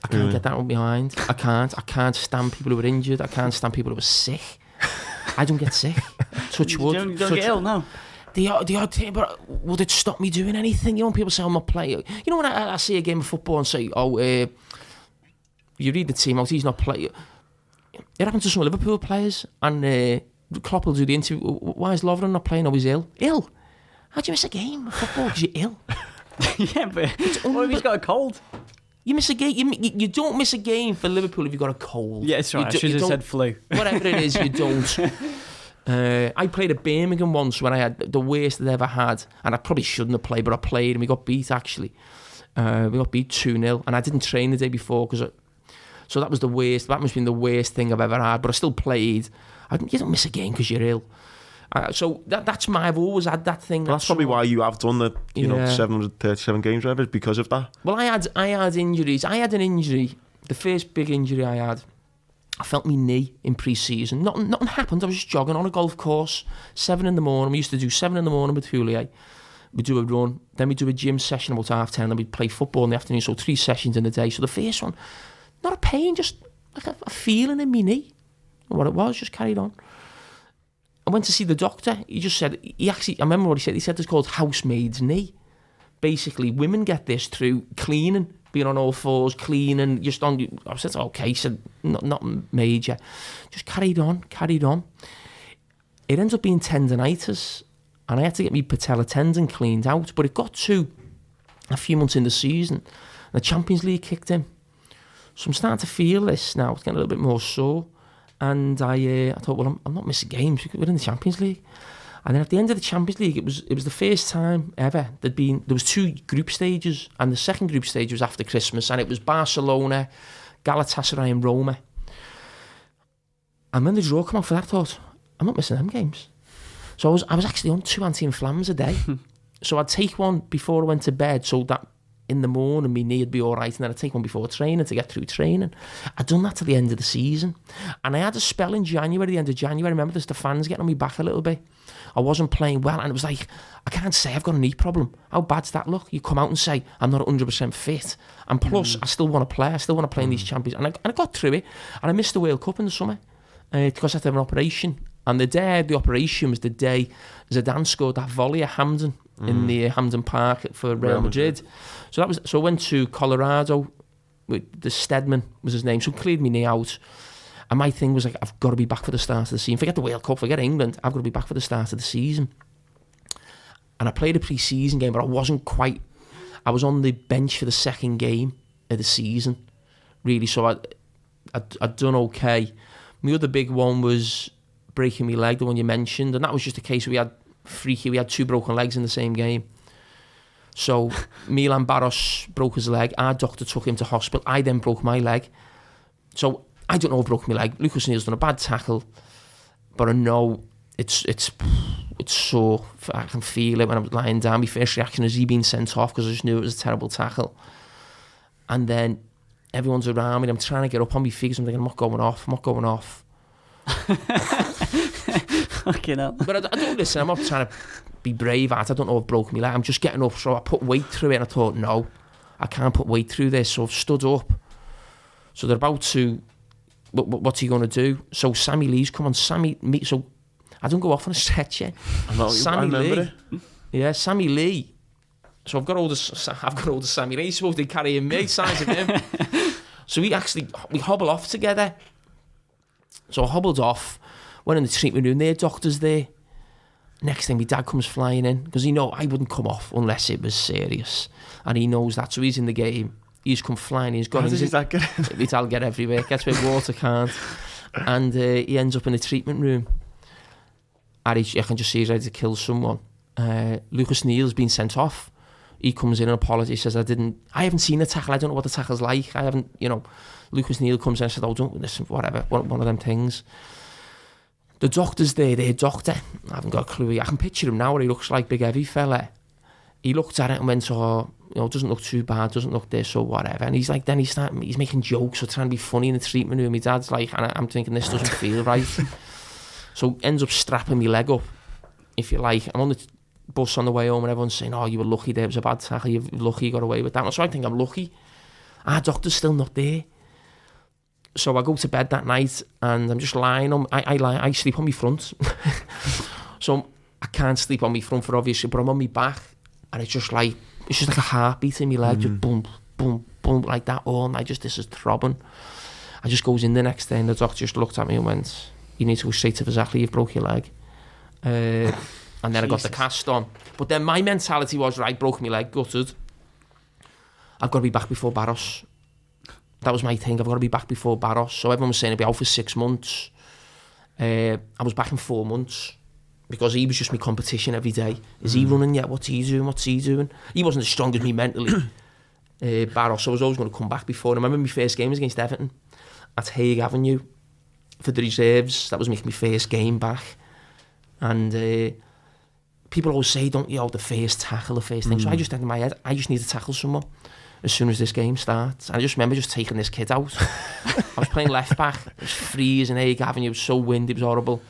I can't get that one behind. I can't stand people who are injured. I can't stand people who are sick. I don't get sick. Touch wood. You don't get ill, no. The odd thing, but would it stop me doing anything? You know, when people say I'm not playing. You know, when I see a game of football and say, you read the team out, he's not playing. It happened to some Liverpool players, and Klopp will do the interview. Why is Lovren not playing? Oh, he's ill. Ill? How'd you miss a game of football? Because you're ill. Yeah, but what if he's got a cold? You miss a game. You don't miss a game for Liverpool if you've got a cold. Yeah, that's right. I should have said flu. Whatever it is, you don't. I played at Birmingham once when I had the worst I'd ever had, and I probably shouldn't have played, but I played and we got beat actually. We got beat 2-0, and I didn't train the day before so that was the worst. That must have been the worst thing I've ever had. But I still played. You don't miss a game because you're ill. So that's I've always had that thing. Well, that's probably why you have done the 737 games, whatever, because of that. Well, I had injuries. I had an injury. The first big injury I had, I felt my knee in pre-season. Nothing happened. I was just jogging on a golf course, 7 in the morning. We used to do 7 in the morning with Juliet. We'd do a run, then we'd do a gym session about 10:30, then we'd play football in the afternoon. So 3 sessions in the day. So the first one, not a pain, just like a feeling in my knee. What it was, just carried on. I went to see the doctor. He just said, I remember what he said. He said it's called housemaid's knee. Basically, women get this through cleaning, being on all fours, cleaning, just on. I said, okay. He said, not major. Just carried on. It ends up being tendinitis, and I had to get my patella tendon cleaned out. But it got to a few months in the season, the Champions League kicked in. So I'm starting to feel this now. It's getting a little bit more sore. And I thought, well, I'm not missing games. We're in the Champions League. And then at the end of the Champions League, it was the first time ever there was 2 group stages, and the second group stage was after Christmas, and it was Barcelona, Galatasaray, and Roma. And when the draw came out for that, I thought, I'm not missing them games. So I was actually on 2 anti-inflammatories a day. So I'd take one before I went to bed, so that in the morning my knee would be all right, and then I'd take one before training to get through training. I'd done that to the end of the season, and I had a spell in January, the end of January. I remember the fans getting on me back a little bit. I wasn't playing well, and it was like, I can't say I've got a knee problem. How bad's that look? You come out and say I'm not 100% fit, and plus I still want to play. I still want to play in these Champions, and I got through it, and I missed the World Cup in the summer because I had to have an operation. And the day I had the operation was the day Zidane scored that volley at Hampden in the Hampden Park for Real Madrid. So I went to Colorado the Stedman was his name, so cleared me knee out. And my thing was like, I've got to be back for the start of the season. Forget the World Cup, forget England. I've got to be back for the start of the season. And I played a pre-season game, but I was on the bench for the second game of the season, really. So I'd done okay. My other big one was breaking my leg, the one you mentioned, and that was just a case we had 2 broken legs in the same game. So Milan Baros broke his leg, our doctor took him to hospital, I then broke my leg. So I don't know who broke my leg. Lucas Neal's done a bad tackle, but I know it's sore. I can feel it when I'm lying down. My first reaction is he being sent off because I just knew it was a terrible tackle. And then everyone's around me, I'm trying to get up on my feet because I'm thinking, I'm not going off. Fucking hell. But I don't listen, I'm not trying to be brave at it. I don't know if I've broken my leg. I'm just getting up, so I put weight through it, and I thought, no, I can't put weight through this. So I've stood up. So they're about to, what's he going to do? So Sammy Lee's come on, so I don't go off on a stretcher. I remember it. Yeah, Sammy Lee. So I've got all the Sammy Lee. He's supposed to be carrying me, size of him. So we hobble off together. So I hobbled off, went in the treatment room, their doctor's there. Next thing, my dad comes flying in, because he know I wouldn't come off unless it was serious. And he knows that, so he's in the game. He's come flying, he's gone. His dad get? His dad get everywhere, gets where water can't. And he ends up in the treatment room. And I can just see he's ready to kill someone. Lucas Neal's been sent off. He comes in and apologises, says, I haven't seen the tackle, I don't know what the tackle's like. I haven't, Lucas Neal comes in and said, oh, don't listen, whatever, one of them things. The doctor's there, their doctor, I haven't got a clue. I can picture him now, what he looks like, big heavy fella. He looked at it and went, doesn't look too bad, doesn't look this or whatever. And he's like, then he's making jokes or trying to be funny in the treatment room. My dad's like, and I'm thinking, this doesn't feel right. So ends up strapping my leg up, if you like. I'm on the bus on the way home and everyone's saying, oh, you were lucky there, it was a bad tackle, you're lucky you got away with that. So I think I'm lucky. Our doctor's still not there. So I go to bed that night and I'm just lying on, I sleep on my front. So I can't sleep on my front for obvious, but I'm on my back and it's just like a heartbeat in my leg, just boom, boom, boom, like that all night, this is throbbing. I just goes in the next day and the doctor just looked at me and went, you need to go straight to Vizsla, you've broke your leg. And then I got the cast on. But then my mentality was, right, broke my leg, gutted. I've got to be back before Barros. That was my thing, I've got to be back before Barros. So everyone was saying I'd be out for 6 months. I was back in 4 months because he was just my competition every day. Is he running yet? What's he doing? He wasn't as strong as me mentally. Barros, so I was always going to come back before. And I remember my first game was against Everton at Hague Avenue for the reserves. That was making my first game back. And people always say, don't you, the first tackle, the first thing. So I just had in my head, I just need to tackle someone as soon as this game starts. And I just remember just taking this kid out. I was playing left back, it was freezing, Hague Avenue, it was so windy, it was horrible.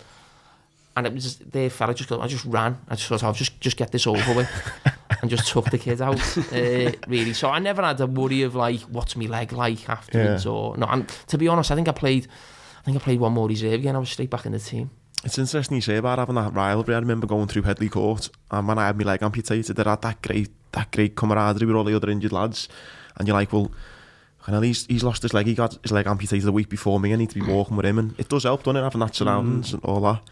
And it was just, there fella, I just ran. I just thought, I'll just get this over with. And just took the kid out, really. So I never had a worry of like, what's my leg like afterwards, or no. And to be honest, I think I played one more reserve again. I was straight back in the team. It's interesting you say about having that rivalry. I remember going through Headley Court, and when I had my leg amputated, they had that great camaraderie with all the other injured lads. And you're like, well, he's lost his leg. He got his leg amputated the week before me. I need to be walking with him, and it does help, doesn't it, having that surroundings and all that.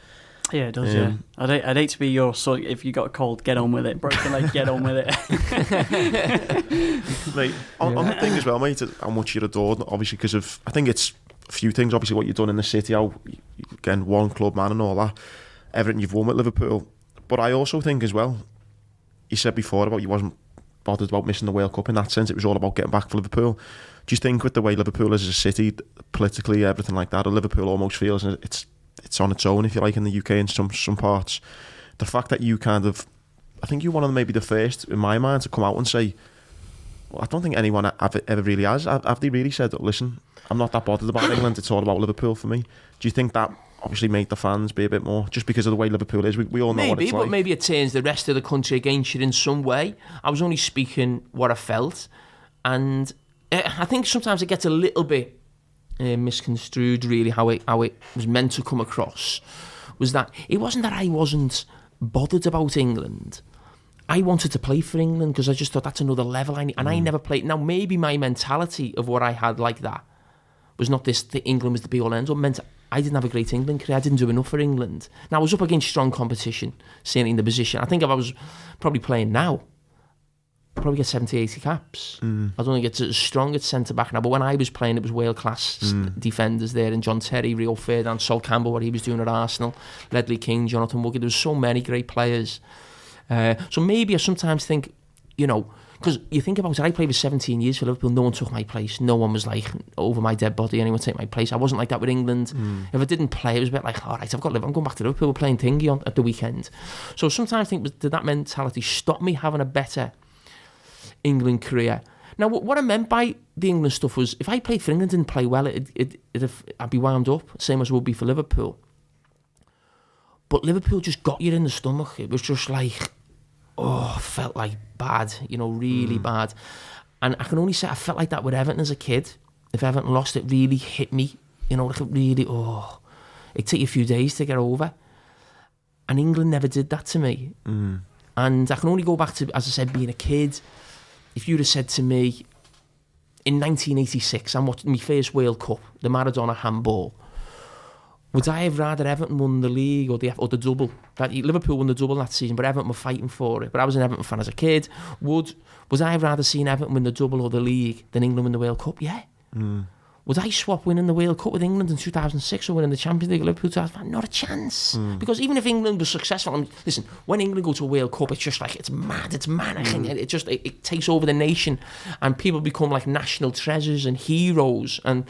Yeah, it does, yeah. I'd hate to be your son if you got a cold, get on with it. Broken leg, get on with it. Mate, on the thing as well, mate, how much you're adored, obviously, because of, I think it's a few things, obviously, what you've done in the city, how, again, one club man and all that, everything you've won with Liverpool. But I also think as well, you said before about you wasn't bothered about missing the World Cup in that sense, it was all about getting back for Liverpool. Do you think with the way Liverpool is as a city, politically, everything like that, or Liverpool almost feels it's on its own, if you like, in the UK in some parts. The fact that you kind of, I think you're one of them, maybe the first, in my mind, to come out and say, well, I don't think anyone ever really has. Have they really said, listen, I'm not that bothered about England, it's all about Liverpool for me? Do you think that obviously made the fans be a bit more, just because of the way Liverpool is? We all know what it's like. But maybe it turns the rest of the country against you in some way. I was only speaking what I felt. And I think sometimes it gets a little bit misconstrued, really, how it was meant to come across, was that it wasn't that I wasn't bothered about England. I wanted to play for England because I just thought that's another level. I never played. Now, maybe my mentality of what I had like that was not this, that England was the be-all end-all. Meant I didn't have a great England career. I didn't do enough for England. Now, I was up against strong competition, certainly in the position. I think if I was probably playing now, I'd probably get 70, 80 caps. I don't think it's as strong at centre-back now, but when I was playing, it was world-class defenders there, and John Terry, Rio Ferdinand, Sol Campbell, what he was doing at Arsenal, Ledley King, Jonathan Woodgate. There was so many great players. So maybe I sometimes think, because you think about it, I played for 17 years for Liverpool, no one took my place. No one was like, over my dead body, anyone take my place. I wasn't like that with England. If I didn't play, it was a bit like, all right, I'm going back to Liverpool, we're playing thingy at the weekend. So sometimes I think, did that mentality stop me having a better England career? Now, what I meant by the England stuff was, if I played for England and didn't play well, I'd be wound up, same as it would be for Liverpool. But Liverpool just got you in the stomach. It was just like, felt like bad, really bad. And I can only say I felt like that with Everton as a kid. If Everton lost, it really hit me. Like it really, it'd take you a few days to get over. And England never did that to me. And I can only go back to, as I said, being a kid. If you'd have said to me, in 1986, I'm watching my first World Cup, the Maradona handball, would I have rather Everton won the league or the double? Liverpool won the double that season, but Everton were fighting for it. But I was an Everton fan as a kid. Would I have rather seen Everton win the double or the league than England win the World Cup? Yeah. Would I swap winning the World Cup with England in 2006 or winning the Champions League at Liverpool 2005? Not a chance. Because even if England was successful, listen, when England go to a World Cup, it's just like, it's mad, it's manic. It takes over the nation and people become like national treasures and heroes. And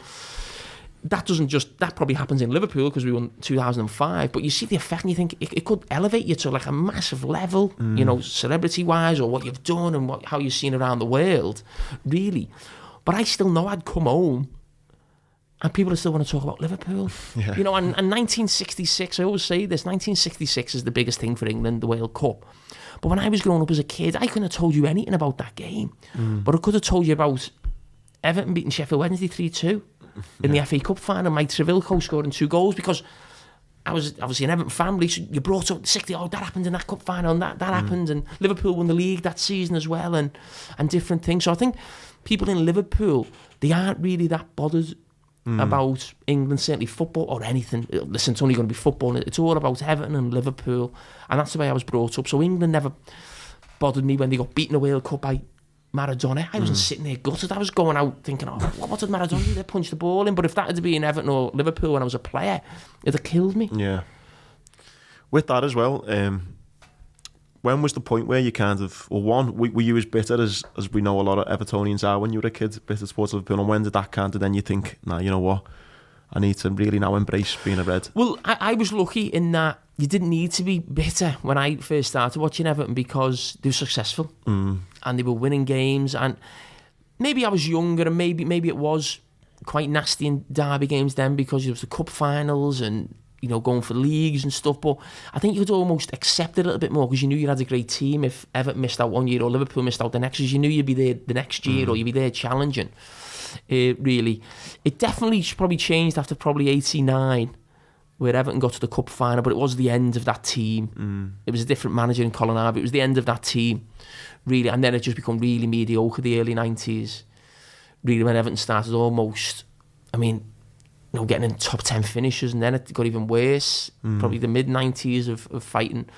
that probably happens in Liverpool because we won 2005, but you see the effect and you think it could elevate you to like a massive level, celebrity-wise, or what you've done and how you're seen around the world, really. But I still know I'd come home and people still want to talk about Liverpool. Yeah. And 1966, I always say this, 1966 is the biggest thing for England, the World Cup. But when I was growing up as a kid, I couldn't have told you anything about that game. But I could have told you about Everton beating Sheffield Wednesday 3-2. In the FA Cup final, Mike Trevilco scoring 2 goals, because I was obviously an Everton family, so you brought up 60, that happened in that cup final, and that happened, and Liverpool won the league that season as well, and different things. So I think people in Liverpool, they aren't really that bothered about England, certainly football or anything. Listen, it's only going to be football. It's all about Everton and Liverpool, and that's the way I was brought up. So England never bothered me when they got beaten in the World Cup by Maradona. I wasn't sitting there gutted. I was going out thinking, what did Maradona do? They punched the ball in. But if that had to be in Everton or Liverpool when I was a player, it'd have killed me. Yeah. With that as well, when was the point where you kind of, were you as bitter as we know a lot of Evertonians are when you were a kid, bitter towards Liverpool, and when did that kind of then you think, you know what, I need to really now embrace being a Red? Well, I was lucky in that you didn't need to be bitter when I first started watching Everton, because they were successful and they were winning games, and maybe I was younger and maybe it was quite nasty in derby games then because it was the cup finals and going for leagues and stuff, but I think you could almost accept it a little bit more because you knew you had a great team. If Everton missed out one year or Liverpool missed out the next, you knew you'd be there the next year or you'd be there challenging. Really, it definitely probably changed after probably 89, where Everton got to the cup final, but it was the end of that team. It was a different manager in Colin Harvey. It was the end of that team, really, and then it just become really mediocre, the early 90s, really, when Everton started almost, getting in top 10 finishes, and then it got even worse, probably the mid-90s of fighting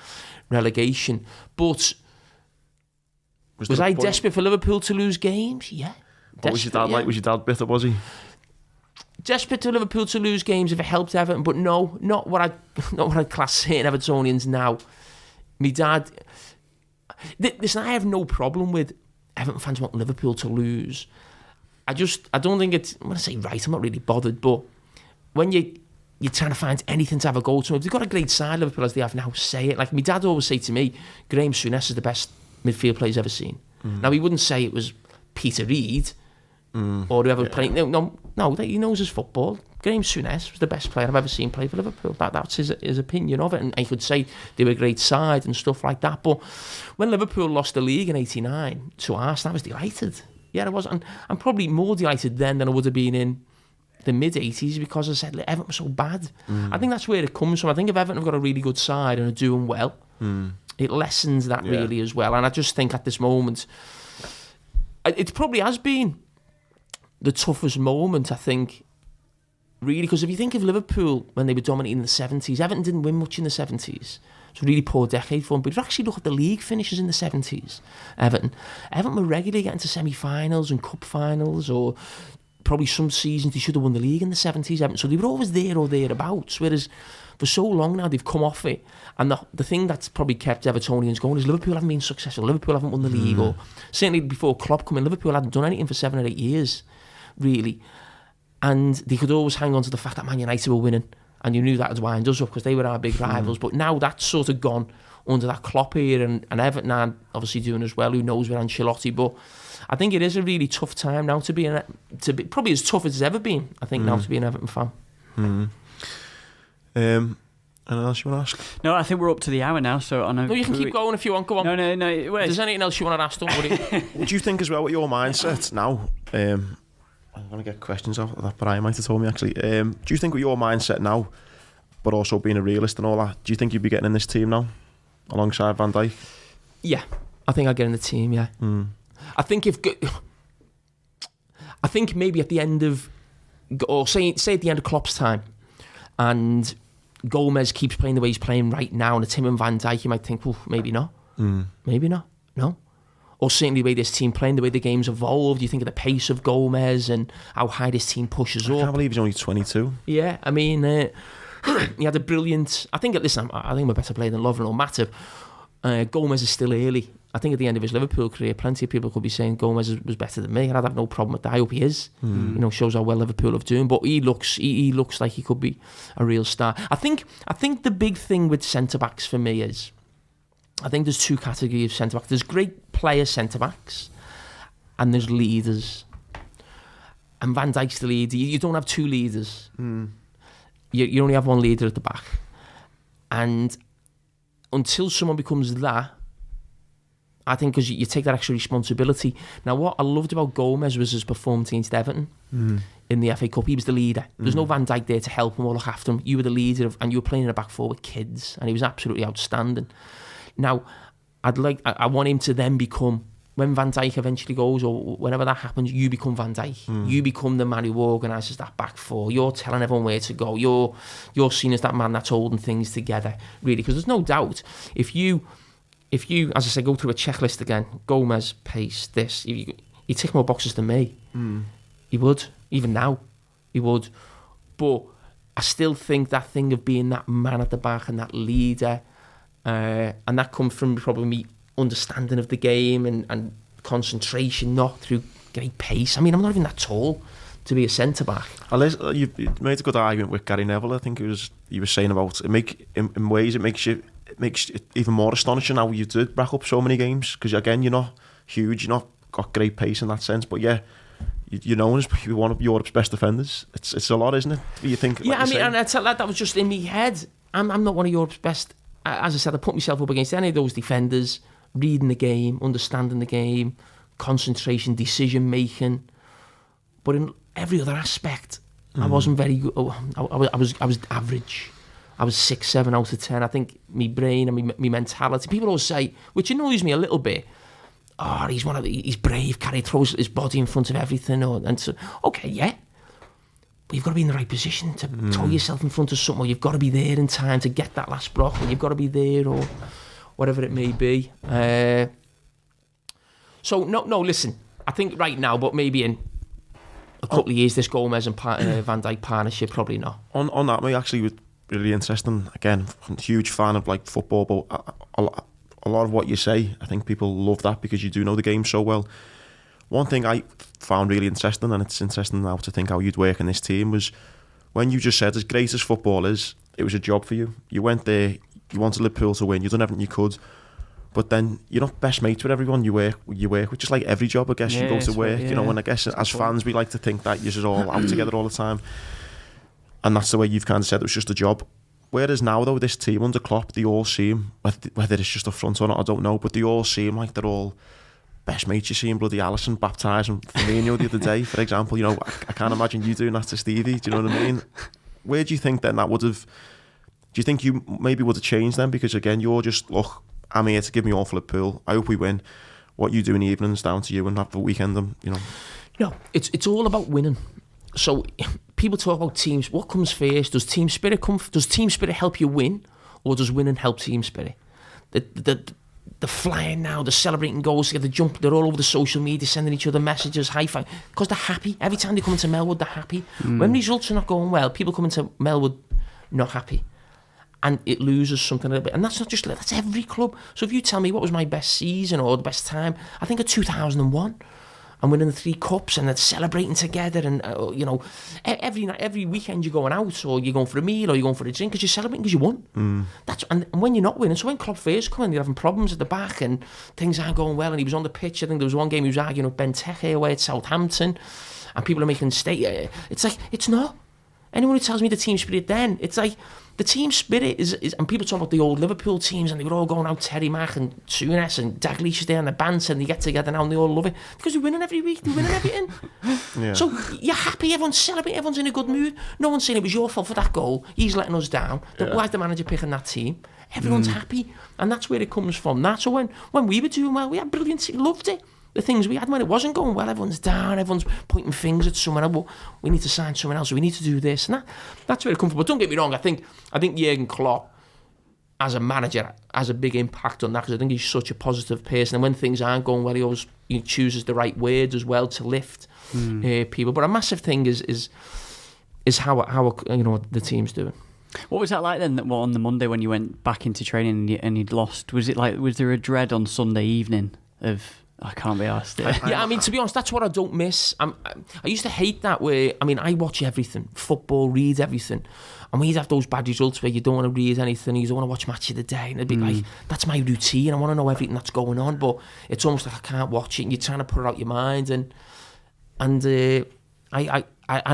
relegation. But was I desperate for Liverpool to lose games? Yeah. What was your dad like? Was your dad bitter, was he? Desperate to Liverpool to lose games if it helped Everton, but no, not what I'd class certain Evertonians now. My dad... Listen, I have no problem with Everton fans want Liverpool to lose. I don't think it's... I'm going to say right, I'm not really bothered, but when you're trying to find anything to have a go to, if they've got a great side, Liverpool, as they have now, say it. Like my dad always say to me, Graham Souness is the best midfield player he's ever seen. Now, he wouldn't say it was Peter Reid or whoever playing. No, he knows his football. Graham Souness was the best player I've ever seen play for Liverpool. That's his opinion of it, and he could say they were a great side and stuff like that. But when Liverpool lost the league in '89 to Arsenal, I was delighted. Yeah, I was. And I'm probably more delighted then than I would have been in the mid-'80s, because I said Everton was so bad. I think that's where it comes from. I think if Everton have got a really good side and are doing well, It lessens that really as well. And I just think at this moment, it probably has been the toughest moment, I think, really, because if you think of Liverpool when they were dominating in the 70s, Everton didn't win much in the 70s. It's a really poor decade for them. But if you actually look at the league finishes in the 70s, Everton were regularly getting to semi-finals and cup finals, or probably some seasons they should have won the league in the 70s, Everton. So they were always there or thereabouts, whereas for so long now they've come off it. And the thing that's probably kept Evertonians going is Liverpool haven't been successful. Liverpool haven't won the league, or certainly before Klopp come in, Liverpool hadn't done anything for 7 or 8 years, really. And they could always hang on to the fact that Man United were winning, and you knew that would wind us up because they were our big rivals. But now that's sort of gone under that Klopp era, and Everton are obviously doing as well. Who knows with Ancelotti? But I think it is a really tough time now to be probably as tough as it's ever been. I think now to be an Everton fan. Anything else you want to ask? No, I think we're up to the hour now. So I know. No, you can keep going if you want. Go on. No. Wait. If there's anything else you want to ask, don't worry. Would you think as well with your mindset now? I'm going to get questions off that Brian might have told me actually. Do you think with your mindset now, but also being a realist and all that, do you think you'd be getting in this team now alongside Van Dijk? Yeah, I think I'd get in the team. Yeah, I think maybe at the end of, or say at the end of Klopp's time, and Gomez keeps playing the way he's playing right now, and it's him and Van Dijk, you might think, well, maybe not, maybe not, no. Or certainly the way this team playing, the way the game's evolved, you think of the pace of Gomez and how high this team pushes up. I can't believe he's only 22. Yeah, I mean, he had a brilliant... I think I'm a better player than Lovren or Matip. Gomez is still early. I think at the end of his Liverpool career, plenty of people could be saying Gomez was better than me, and I'd have no problem with that. I hope he is. Shows how well Liverpool have done. But he looks like he could be a real star. I think the big thing with centre-backs for me is... I think there's two categories of centre-backs. There's great player centre-backs and there's leaders. And Van Dijk's the leader. You don't have two leaders. You only have one leader at the back. And until someone becomes that, I think because you take that extra responsibility. Now, what I loved about Gomez was his performance against Everton in the FA Cup. He was the leader. There's no Van Dijk there to help him or look after him. You were the leader, and you were playing in the back four with kids, and he was absolutely outstanding. Now, I want him to then become, when Van Dijk eventually goes, or whenever that happens, you become Van Dijk. You become the man who organises that back four. You're telling everyone where to go. You're seen as that man that's holding things together, really. Because there's no doubt, if you, as I say, go through a checklist again, Gomez, pace, this, you tick more boxes than me. He would, even now, he would. But I still think that thing of being that man at the back and that leader, and that comes from probably me understanding of the game and concentration, not through great pace. I mean, I'm not even that tall to be a centre-back. You made a good argument with Gary Neville. I think he was saying about it. In ways it makes it even more astonishing how you did rack up so many games, because again, you're not huge, you're not got great pace in that sense, but yeah, you're known as one of Europe's best defenders. It's a lot, isn't it? You think? Yeah, I mean, and I tell that was just in my head. I'm not one of Europe's best. As I said, I put myself up against any of those defenders, reading the game, understanding the game, concentration, decision making. But in every other aspect, I wasn't very good. I was average. I was 6, 7 out of 10. I think my brain and my mentality. People always say, which annoys me a little bit, oh, he's brave, Carragher throws his body in front of everything. Okay, yeah. But you've got to be in the right position to throw yourself in front of something, or you've got to be there in time to get that last block, and you've got to be there, or whatever it may be. So, no, listen, I think right now, but maybe in a couple of years, this Gomez and Van Dijk partnership, probably not. On that, mate, actually, was really interesting. Again, I'm a huge fan of like football, but a lot of what you say, I think people love that because you do know the game so well. One thing I found really interesting, and it's interesting now to think how you'd work in this team, was when you just said, as great as football is, it was a job for you. You went there, you wanted Liverpool to win, you've done everything you could, but then you're not best mates with everyone you work with, just like every job, I guess. You go to work, and I guess as fans we like to think that you're just all out together all the time, and that's the way you've kind of said it was just a job. Whereas now, though, this team under Klopp, they all seem, whether it's just up front or not, I don't know, but they all seem like they're all best mates. You seen bloody Alisson baptising Firmino the other day, for example. I can't imagine you doing that to Stevie. Do you know what I mean? Where do you think then that would have... Do you think you maybe would have changed then? Because again, you're just, look, I'm here to give me all for Liverpool. I hope we win. What you do in the evenings down to you, and have the weekend, It's all about winning. So people talk about teams. What comes first? Does team spirit Does team spirit help you win, or does winning help team spirit? The flying now, the celebrating goals together, they're all over the social media, sending each other messages, high five, because they're happy. Every time they come into Melwood, they're happy. When results are not going well, people come into Melwood not happy, and it loses something a little bit. And that's not just that's every club. So if you tell me what was my best season or the best time, I think of 2001. And winning the 3 cups and then celebrating together, and every night, every weekend you're going out, or you're going for a meal, or you're going for a drink because you're celebrating because you won. And when you're not winning, so when Klopp first come in, you're having problems at the back and things aren't going well, and he was on the pitch. I think there was one game he was arguing with Ben Teche away at Southampton, and people are making it's like, it's not. Anyone who tells me the team spirit then, it's like, the team spirit is and people talk about the old Liverpool teams, and they were all going out, Terry Mack and Souness and Dalglish is there, and the bands, and they get together now and they all love it because they're winning every week, they're winning everything. Yeah. So you're happy, everyone's celebrating, everyone's in a good mood. No one's saying it was your fault for that goal, he's letting us down. Why's the manager picking that team? Everyone's happy, and that's where it comes from. So when we were doing well, we had brilliant, loved it. The things we had when it wasn't going well, everyone's down, everyone's pointing fingers at someone else. Well, we need to sign someone else, we need to do this, and that's where it comes from. But don't get me wrong, I think Jurgen Klopp, as a manager, has a big impact on that, because I think he's such a positive person, and when things aren't going well, he chooses the right words as well to lift people. But a massive thing is how the team's doing. What was that like then? On the Monday when you went back into training and you'd lost, was there a dread on Sunday evening of, I can't be asked? Yeah, I mean, to be honest, that's what I don't miss. I used to hate that where, I watch everything, football, read everything. And we'd have those bad results where you don't want to read anything, you don't want to watch Match of the Day, and it'd be like, that's my routine, I want to know everything that's going on, but it's almost like I can't watch it, and you're trying to put it out your mind, and I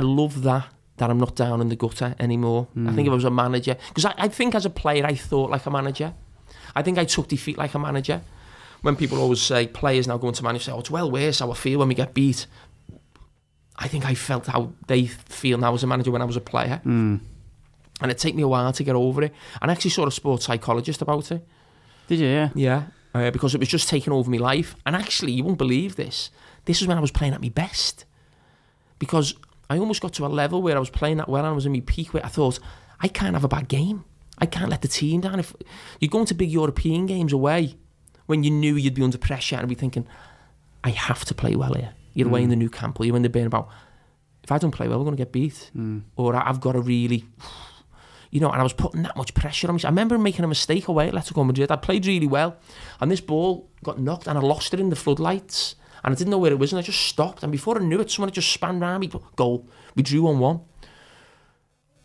love that I'm not down in the gutter anymore. I think if I was a manager, because I think as a player I thought like a manager. I think I took defeat like a manager. When people always say, players now go into manage, say, it's well worse how I feel when we get beat. I think I felt how they feel now as a manager when I was a player. And it took me a while to get over it. And I actually saw a sports psychologist about it. Did you, yeah? Yeah, because it was just taking over my life. And actually, you won't believe this. This is when I was playing at my best. Because I almost got to a level where I was playing that well and I was in my peak where I thought, I can't have a bad game. I can't let the team down. If you're going to big European games away, when you knew you'd be under pressure and be thinking, I have to play well here. You're away in the new camp, or you're in the burn about, if I don't play well, we're going to get beat. Or I've got to really, and I was putting that much pressure on me. I remember making a mistake away at Atletico Madrid. I played really well, and this ball got knocked, and I lost it in the floodlights, and I didn't know where it was, and I just stopped, and before I knew it, someone had just spun round me, goal. We drew 1-1.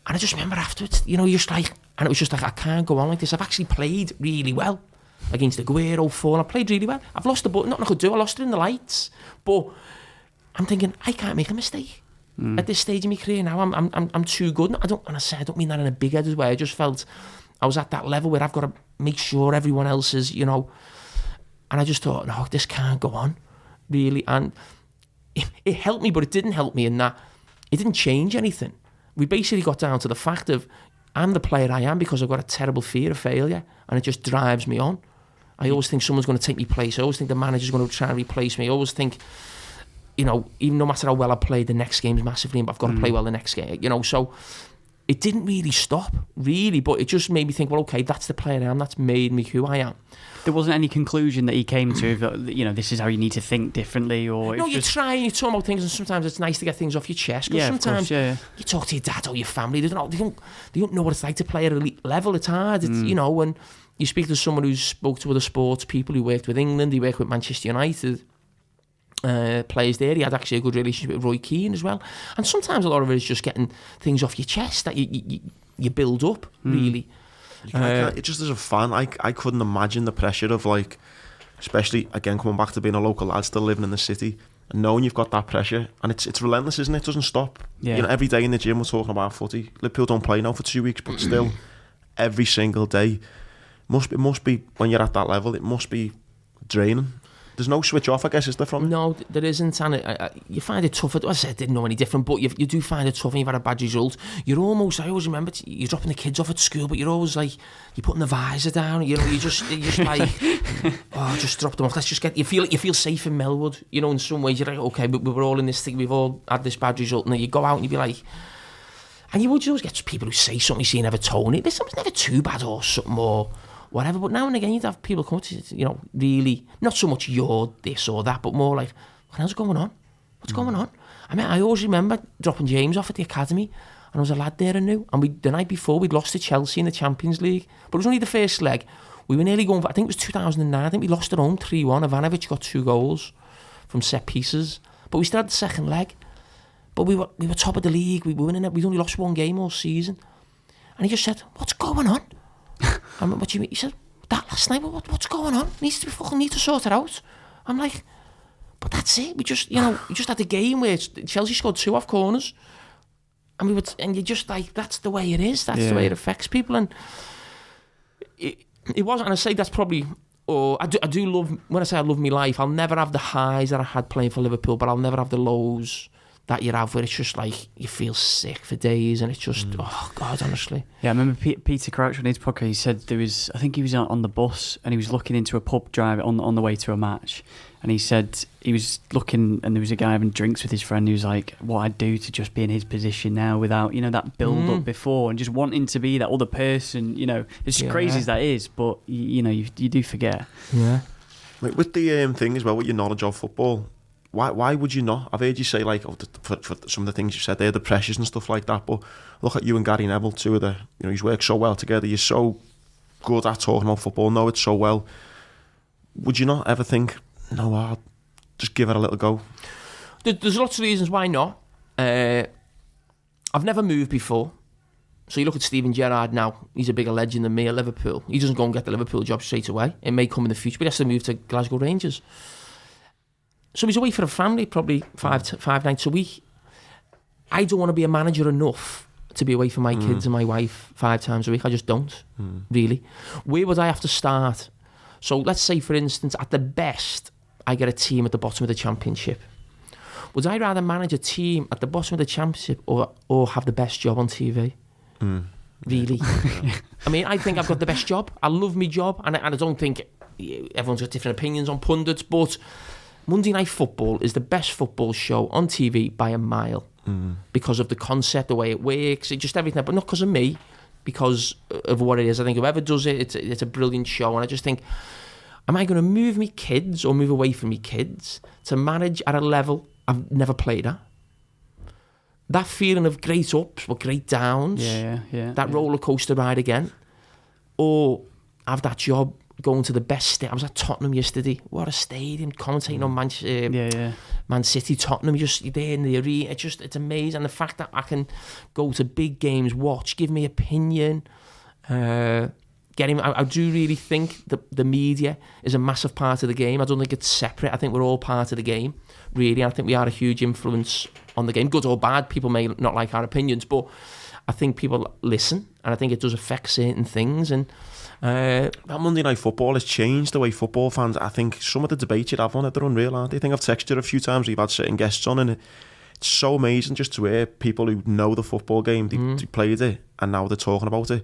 And I just remember afterwards, you're just like, and it was just like, I can't go on like this. I've actually played really well. Against Aguero, 4, I played really well. I've lost the ball, nothing I could do, I lost it in the lights. But I'm thinking, I can't make a mistake. At this stage in my career now, I'm too good. I don't mean that in a big-headed way. I just felt I was at that level where I've got to make sure everyone else is, And I just thought, no, this can't go on, really. And it helped me, but it didn't help me in that it didn't change anything. We basically got down to the fact of, I'm the player I am because I've got a terrible fear of failure, and it just drives me on. I always think someone's going to take my place. I always think the manager's going to try and replace me. I always think, even no matter how well I play, the next game's massively, but I've got to play well the next game. So it didn't really stop, really, but it just made me think, well, okay, that's the player I am. That's made me who I am. There wasn't any conclusion that he came to, this is how you need to think differently, or... No, you try and you talk about things, and sometimes it's nice to get things off your chest, because sometimes you talk to your dad or your family, they don't know what it's like to play at elite level. It's hard, when you speak to someone who's spoke to other sports people, who worked with England, he worked with Manchester United, players there. He had actually a good relationship with Roy Keane as well. And sometimes a lot of it is just getting things off your chest that you build up, really. It just as a fan, I couldn't imagine the pressure of, like, especially again coming back to being a local lad still living in the city and knowing you've got that pressure, and it's relentless, isn't it? It doesn't stop. Every day in the gym we're talking about footy. Liverpool don't play now for 2 weeks, but still every single day must be when you're at that level, it must be draining. There's no switch off, I guess, is there, from it? No, there isn't, and you find it tough. I said I didn't know any different, but you do find it tough when you've had a bad result. I always remember, you're dropping the kids off at school, but you're always like, you're putting the visor down, you know, you're just like, oh, just drop them off. Let's just get, you feel safe in Melwood, you know, in some ways. You're like, okay, we were all in this thing, we've all had this bad result, and then you go out and you'd be like, and you always get people who say something, you see never Tony, this was never too bad or something, or whatever, but now and again you'd have people come to you, you know, really, not so much you're this or that, but more like, what else is going on? What's going on? I mean, I always remember dropping James off at the academy, and there was a lad there I knew, and the night before we'd lost to Chelsea in the Champions League, but it was only the first leg. We were nearly going for, I think it was 2009, I think we lost at home 3-1, Ivanovic got 2 goals from set pieces, but we still had the second leg, but we were top of the league, we were winning it, we'd only lost 1 game all season, and he just said, what's going on? I mean, what do you mean? He said, that last night, what's going on? Need to sort it out. I'm like, but that's it. We just had a game where Chelsea scored 2 off corners, and you're just like, that's the way it is. That's the way it affects people, and it wasn't. And I say that's probably. Or I do love, when I say I love my life, I'll never have the highs that I had playing for Liverpool, but I'll never have the lows that you have where it's just like you feel sick for days, and it's just oh God, honestly. Yeah, I remember Peter Carragher on his podcast. He said I think he was on the bus and he was looking into a pub drive on the way to a match, and he said he was looking and there was a guy having drinks with his friend who was like, what I'd do to just be in his position now without, you know, that build up before, and just wanting to be that other person, you know, as crazy as that is, but you know, you do forget. Yeah. Like with the thing as well, with your knowledge of football, why would you not? I've heard you say, like, for some of the things you said there, the pressures and stuff like that, but look at you and Gary Neville, two of the, you know, you work so well together, you're so good at talking about football, know it so well. Would you not ever think, no, I'll just give it a little go? There's lots of reasons why not. I've never moved before. So you look at Steven Gerrard now, he's a bigger legend than me at Liverpool. He doesn't go and get the Liverpool job straight away. It may come in the future, but he has to move to Glasgow Rangers. So he's away for a family, probably five nights a week. I don't want to be a manager enough to be away from my kids and my wife 5 times a week. I just don't, really. Where would I have to start? So let's say, for instance, at the best, I get a team at the bottom of the Championship. Would I rather manage a team at the bottom of the Championship or have the best job on TV? Really? I mean, I think I've got the best job. I love my job, and I don't think everyone's got different opinions on pundits, but Monday Night Football is the best football show on TV by a mile because of the concept, the way it works, just everything. But not because of me, because of what it is. I think whoever does it, it's a brilliant show. And I just think, am I going to move me kids or move away from me kids to manage at a level I've never played at? That feeling of great ups or great downs, that roller coaster ride again, or have that job going to the best I was at Tottenham yesterday. What a stadium, commentating on Man City, Tottenham, just there in the arena. It's amazing. And the fact that I can go to big games, watch, give me opinion, I do really think that the media is a massive part of the game. I don't think it's separate. I think we're all part of the game, really. I think we are a huge influence on the game, good or bad. People may not like our opinions, but I think people listen, and I think it does affect certain things. And that Monday Night Football has changed the way football fans, I think some of the debates you'd have on it, they're unreal, aren't they? I think I've texted you a few times, we've had certain guests on, and it's so amazing just to hear people who know the football game, they played it, and now they're talking about it,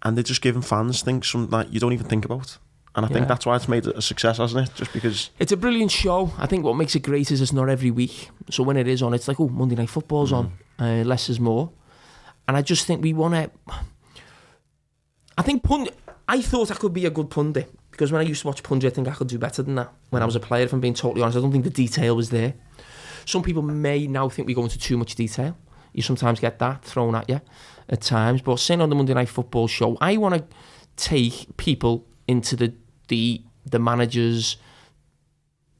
and they're just giving fans things that you don't even think about. And I think that's why it's made it a success, hasn't it? Just because it's a brilliant show. I think what makes it great is it's not every week. So when it is on, it's like, oh, Monday Night Football's on. Less is more. And I just think we want to... I thought I could be a good pundit, because when I used to watch pundit, I think I could do better than that. When I was a player, if I'm being totally honest, I don't think the detail was there. Some people may now think we go into too much detail. You sometimes get that thrown at you at times. But saying on the Monday Night Football show, I want to take people into the manager's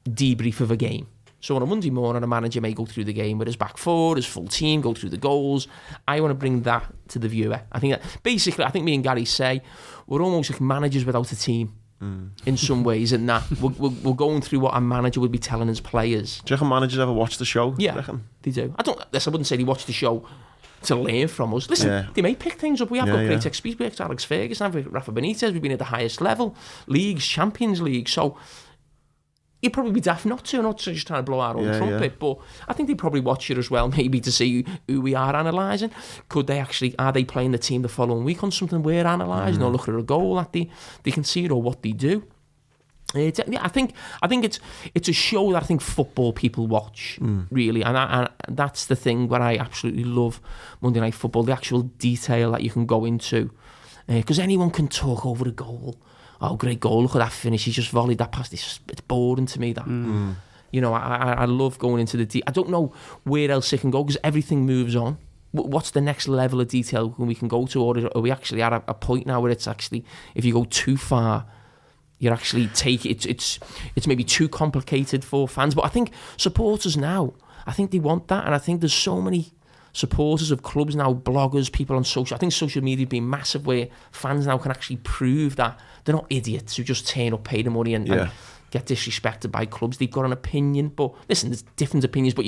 debrief of a game. So on a Monday morning, a manager may go through the game with his back four, his full team, go through the goals. I want to bring that to the viewer. I think me and Gary say we're almost like managers without a team in some ways, and that we're going through what a manager would be telling his players. Do you reckon managers ever watch the show? Yeah, they do. I wouldn't say they watch the show to learn from us. Listen, they may pick things up. We have got great experience. Alex Ferguson, Rafael Benítez, we've been at the highest level, leagues, Champions League. So you'd probably be daft not to, not just trying to blow our own trumpet, but I think they probably watch it as well, maybe to see who we are analysing. Are they playing the team the following week on something we're analysing, or look at a goal that they can see it, or what they do? I think it's a show that I think football people watch, really, and that's the thing where I absolutely love Monday Night Football, the actual detail that you can go into, because anyone can talk over the goal. Oh, great goal, look at that finish, he just volleyed that past. It's boring to me, that. You know, I love going into the I don't know where else it can go, because everything moves on. What's the next level of detail we can go to, or are we actually at a point now where it's actually, if you go too far, you're actually it's maybe too complicated for fans? But I think supporters now, I think they want that, and I think there's so many supporters of clubs now, bloggers, people on social. I think social media has been massive, where fans now can actually prove that they're not idiots who just turn up, pay the money, and get disrespected by clubs. They've got an opinion, but listen, there's different opinions, but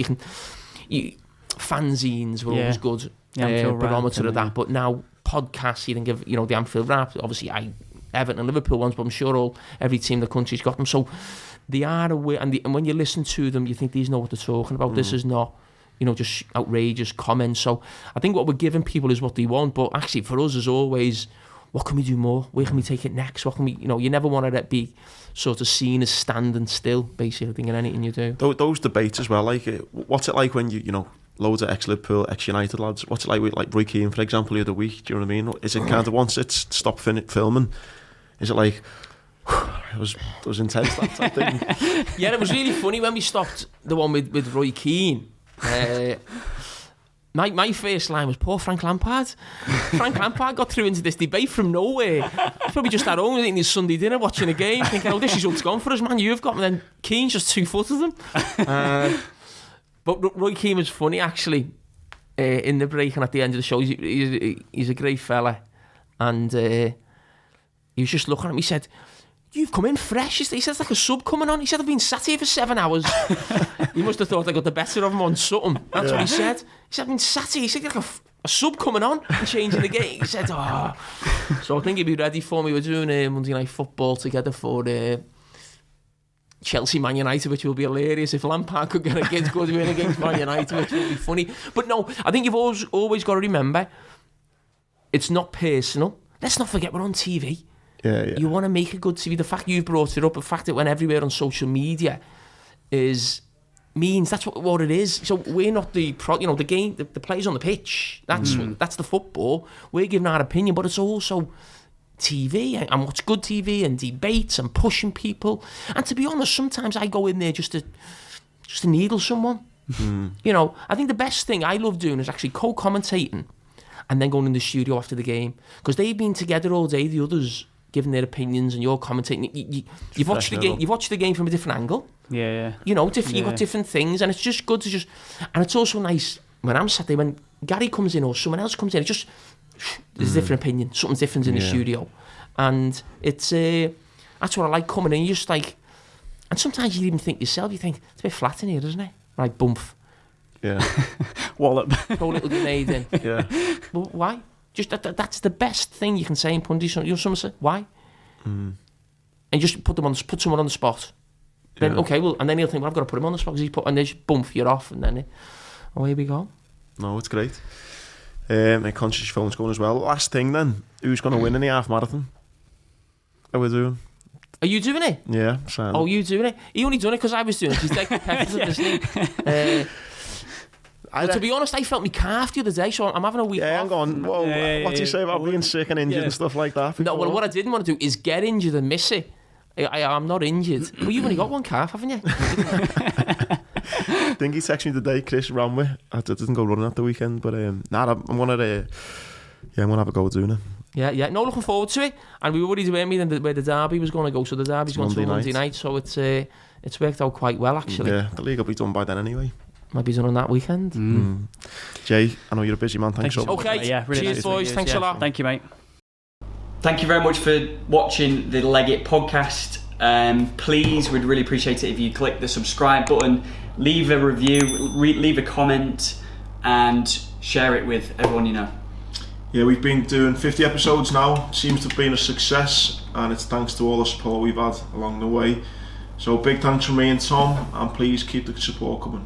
fanzines were always good, barometer of that. But now podcasts, you think of, the Anfield Rap, obviously Everton and Liverpool ones, but I'm sure every team in the country's got them. So they are aware, and when you listen to them, you think these know what they're talking about. This is not, just outrageous comments. So I think what we're giving people is what they want, but actually for us, as always, what can we do more? Where can we take it next? What can we, you never want to be sort of seen as standing still, basically, in anything you do. Those debates as well, like, what's it like when loads of ex-Liverpool, ex-United lads, what's it like with, like, Roy Keane, for example, the other week, do you know what I mean? Is it kind of, once it's stopped filming, is it like, it was intense, that type thing? Yeah, it was really funny when we stopped the one with Roy Keane. My first line was, poor Frank Lampard. Frank Lampard got through into this debate from nowhere. He's probably just at home eating his Sunday dinner, watching a game, thinking, this result's gone for us, man, you've got me. Then Keane's just 2-footed them. But Roy Keane was funny, actually, in the break and at the end of the show. He's a great fella. And he was just looking at me, he said, you've come in fresh. He said, it's like a sub coming on. He said, I've been sat here for 7 hours. He must have thought I got the better of him on something. That's what he said. He said, I've been sat here. He said, like a sub coming on and changing the game. He said, So I think he'd be ready for me. We're doing Monday Night Football together for Chelsea Man United, which will be hilarious. If Lampard could get a good win against Man United, which will be funny. But no, I think you've always got to remember, it's not personal. Let's not forget we're on TV. Yeah. You want to make a good TV. The fact you've brought it up, the fact it went everywhere on social media, means that's what it is. So we're not the game, the players on the pitch. That's the football. We're giving our opinion, but it's also TV and what's good TV and debates and pushing people. And to be honest, sometimes I go in there just to needle someone. I think the best thing I love doing is actually co-commentating and then going in the studio after the game, because they've been together all day, the others, giving their opinions, and you're commentating. You've watched the game. You've watched the game from a different angle. Yeah. You've got different things, and it's just good to and it's also nice when I'm sat there, when Gary comes in or someone else comes in. It's just there's a different opinion. Something's different in the studio, and it's that's what I like coming in. You just like, and sometimes you even think yourself. You think it's a bit flat in here, isn't it? Right, bump. Yeah. Wallop. Go a little grenade in. Yeah. But why? Just that's the best thing you can say in pundit. Someone say why, and just put someone on the spot. Then okay, well, and then he'll think, well, I've got to put him on the spot because and they just bump, you're off, and then away we go. No, it's great. My conscious phone's going as well. Last thing then, who's going to win in the half marathon? How are we doing? Are you doing it? Yeah, Sam. Oh, you doing it? He only done it because I was doing it. He's like competitive, isn't he? To be honest, I felt my calf the other day, so I'm having a week off. I'm going, whoa, what do you say about being sick and injured and stuff like that? No, well, what I didn't want to do is get injured and miss it. I'm not injured. Well, you've only got one calf, haven't you? I think he texted me today, Chris Ramway. I didn't go running at the weekend, but I'm gonna have a go doing it. Yeah. No, looking forward to it. And we were worried where the derby was going to go, so the derby's going to Monday night, so it's worked out quite well, actually. Yeah, the league will be done by then anyway. Might be done on that weekend. Jay, I know you're a busy man. Thanks so much. Okay, really cheers, nice boys. Thanks a lot. Thank you, mate. Thank you very much for watching the Leg It podcast. Please, we'd really appreciate it if you click the subscribe button, leave a review, leave a comment, and share it with everyone you know. Yeah, we've been doing 50 episodes now. Seems to have been a success, and it's thanks to all the support we've had along the way. So big thanks from me and Tom, and please keep the support coming.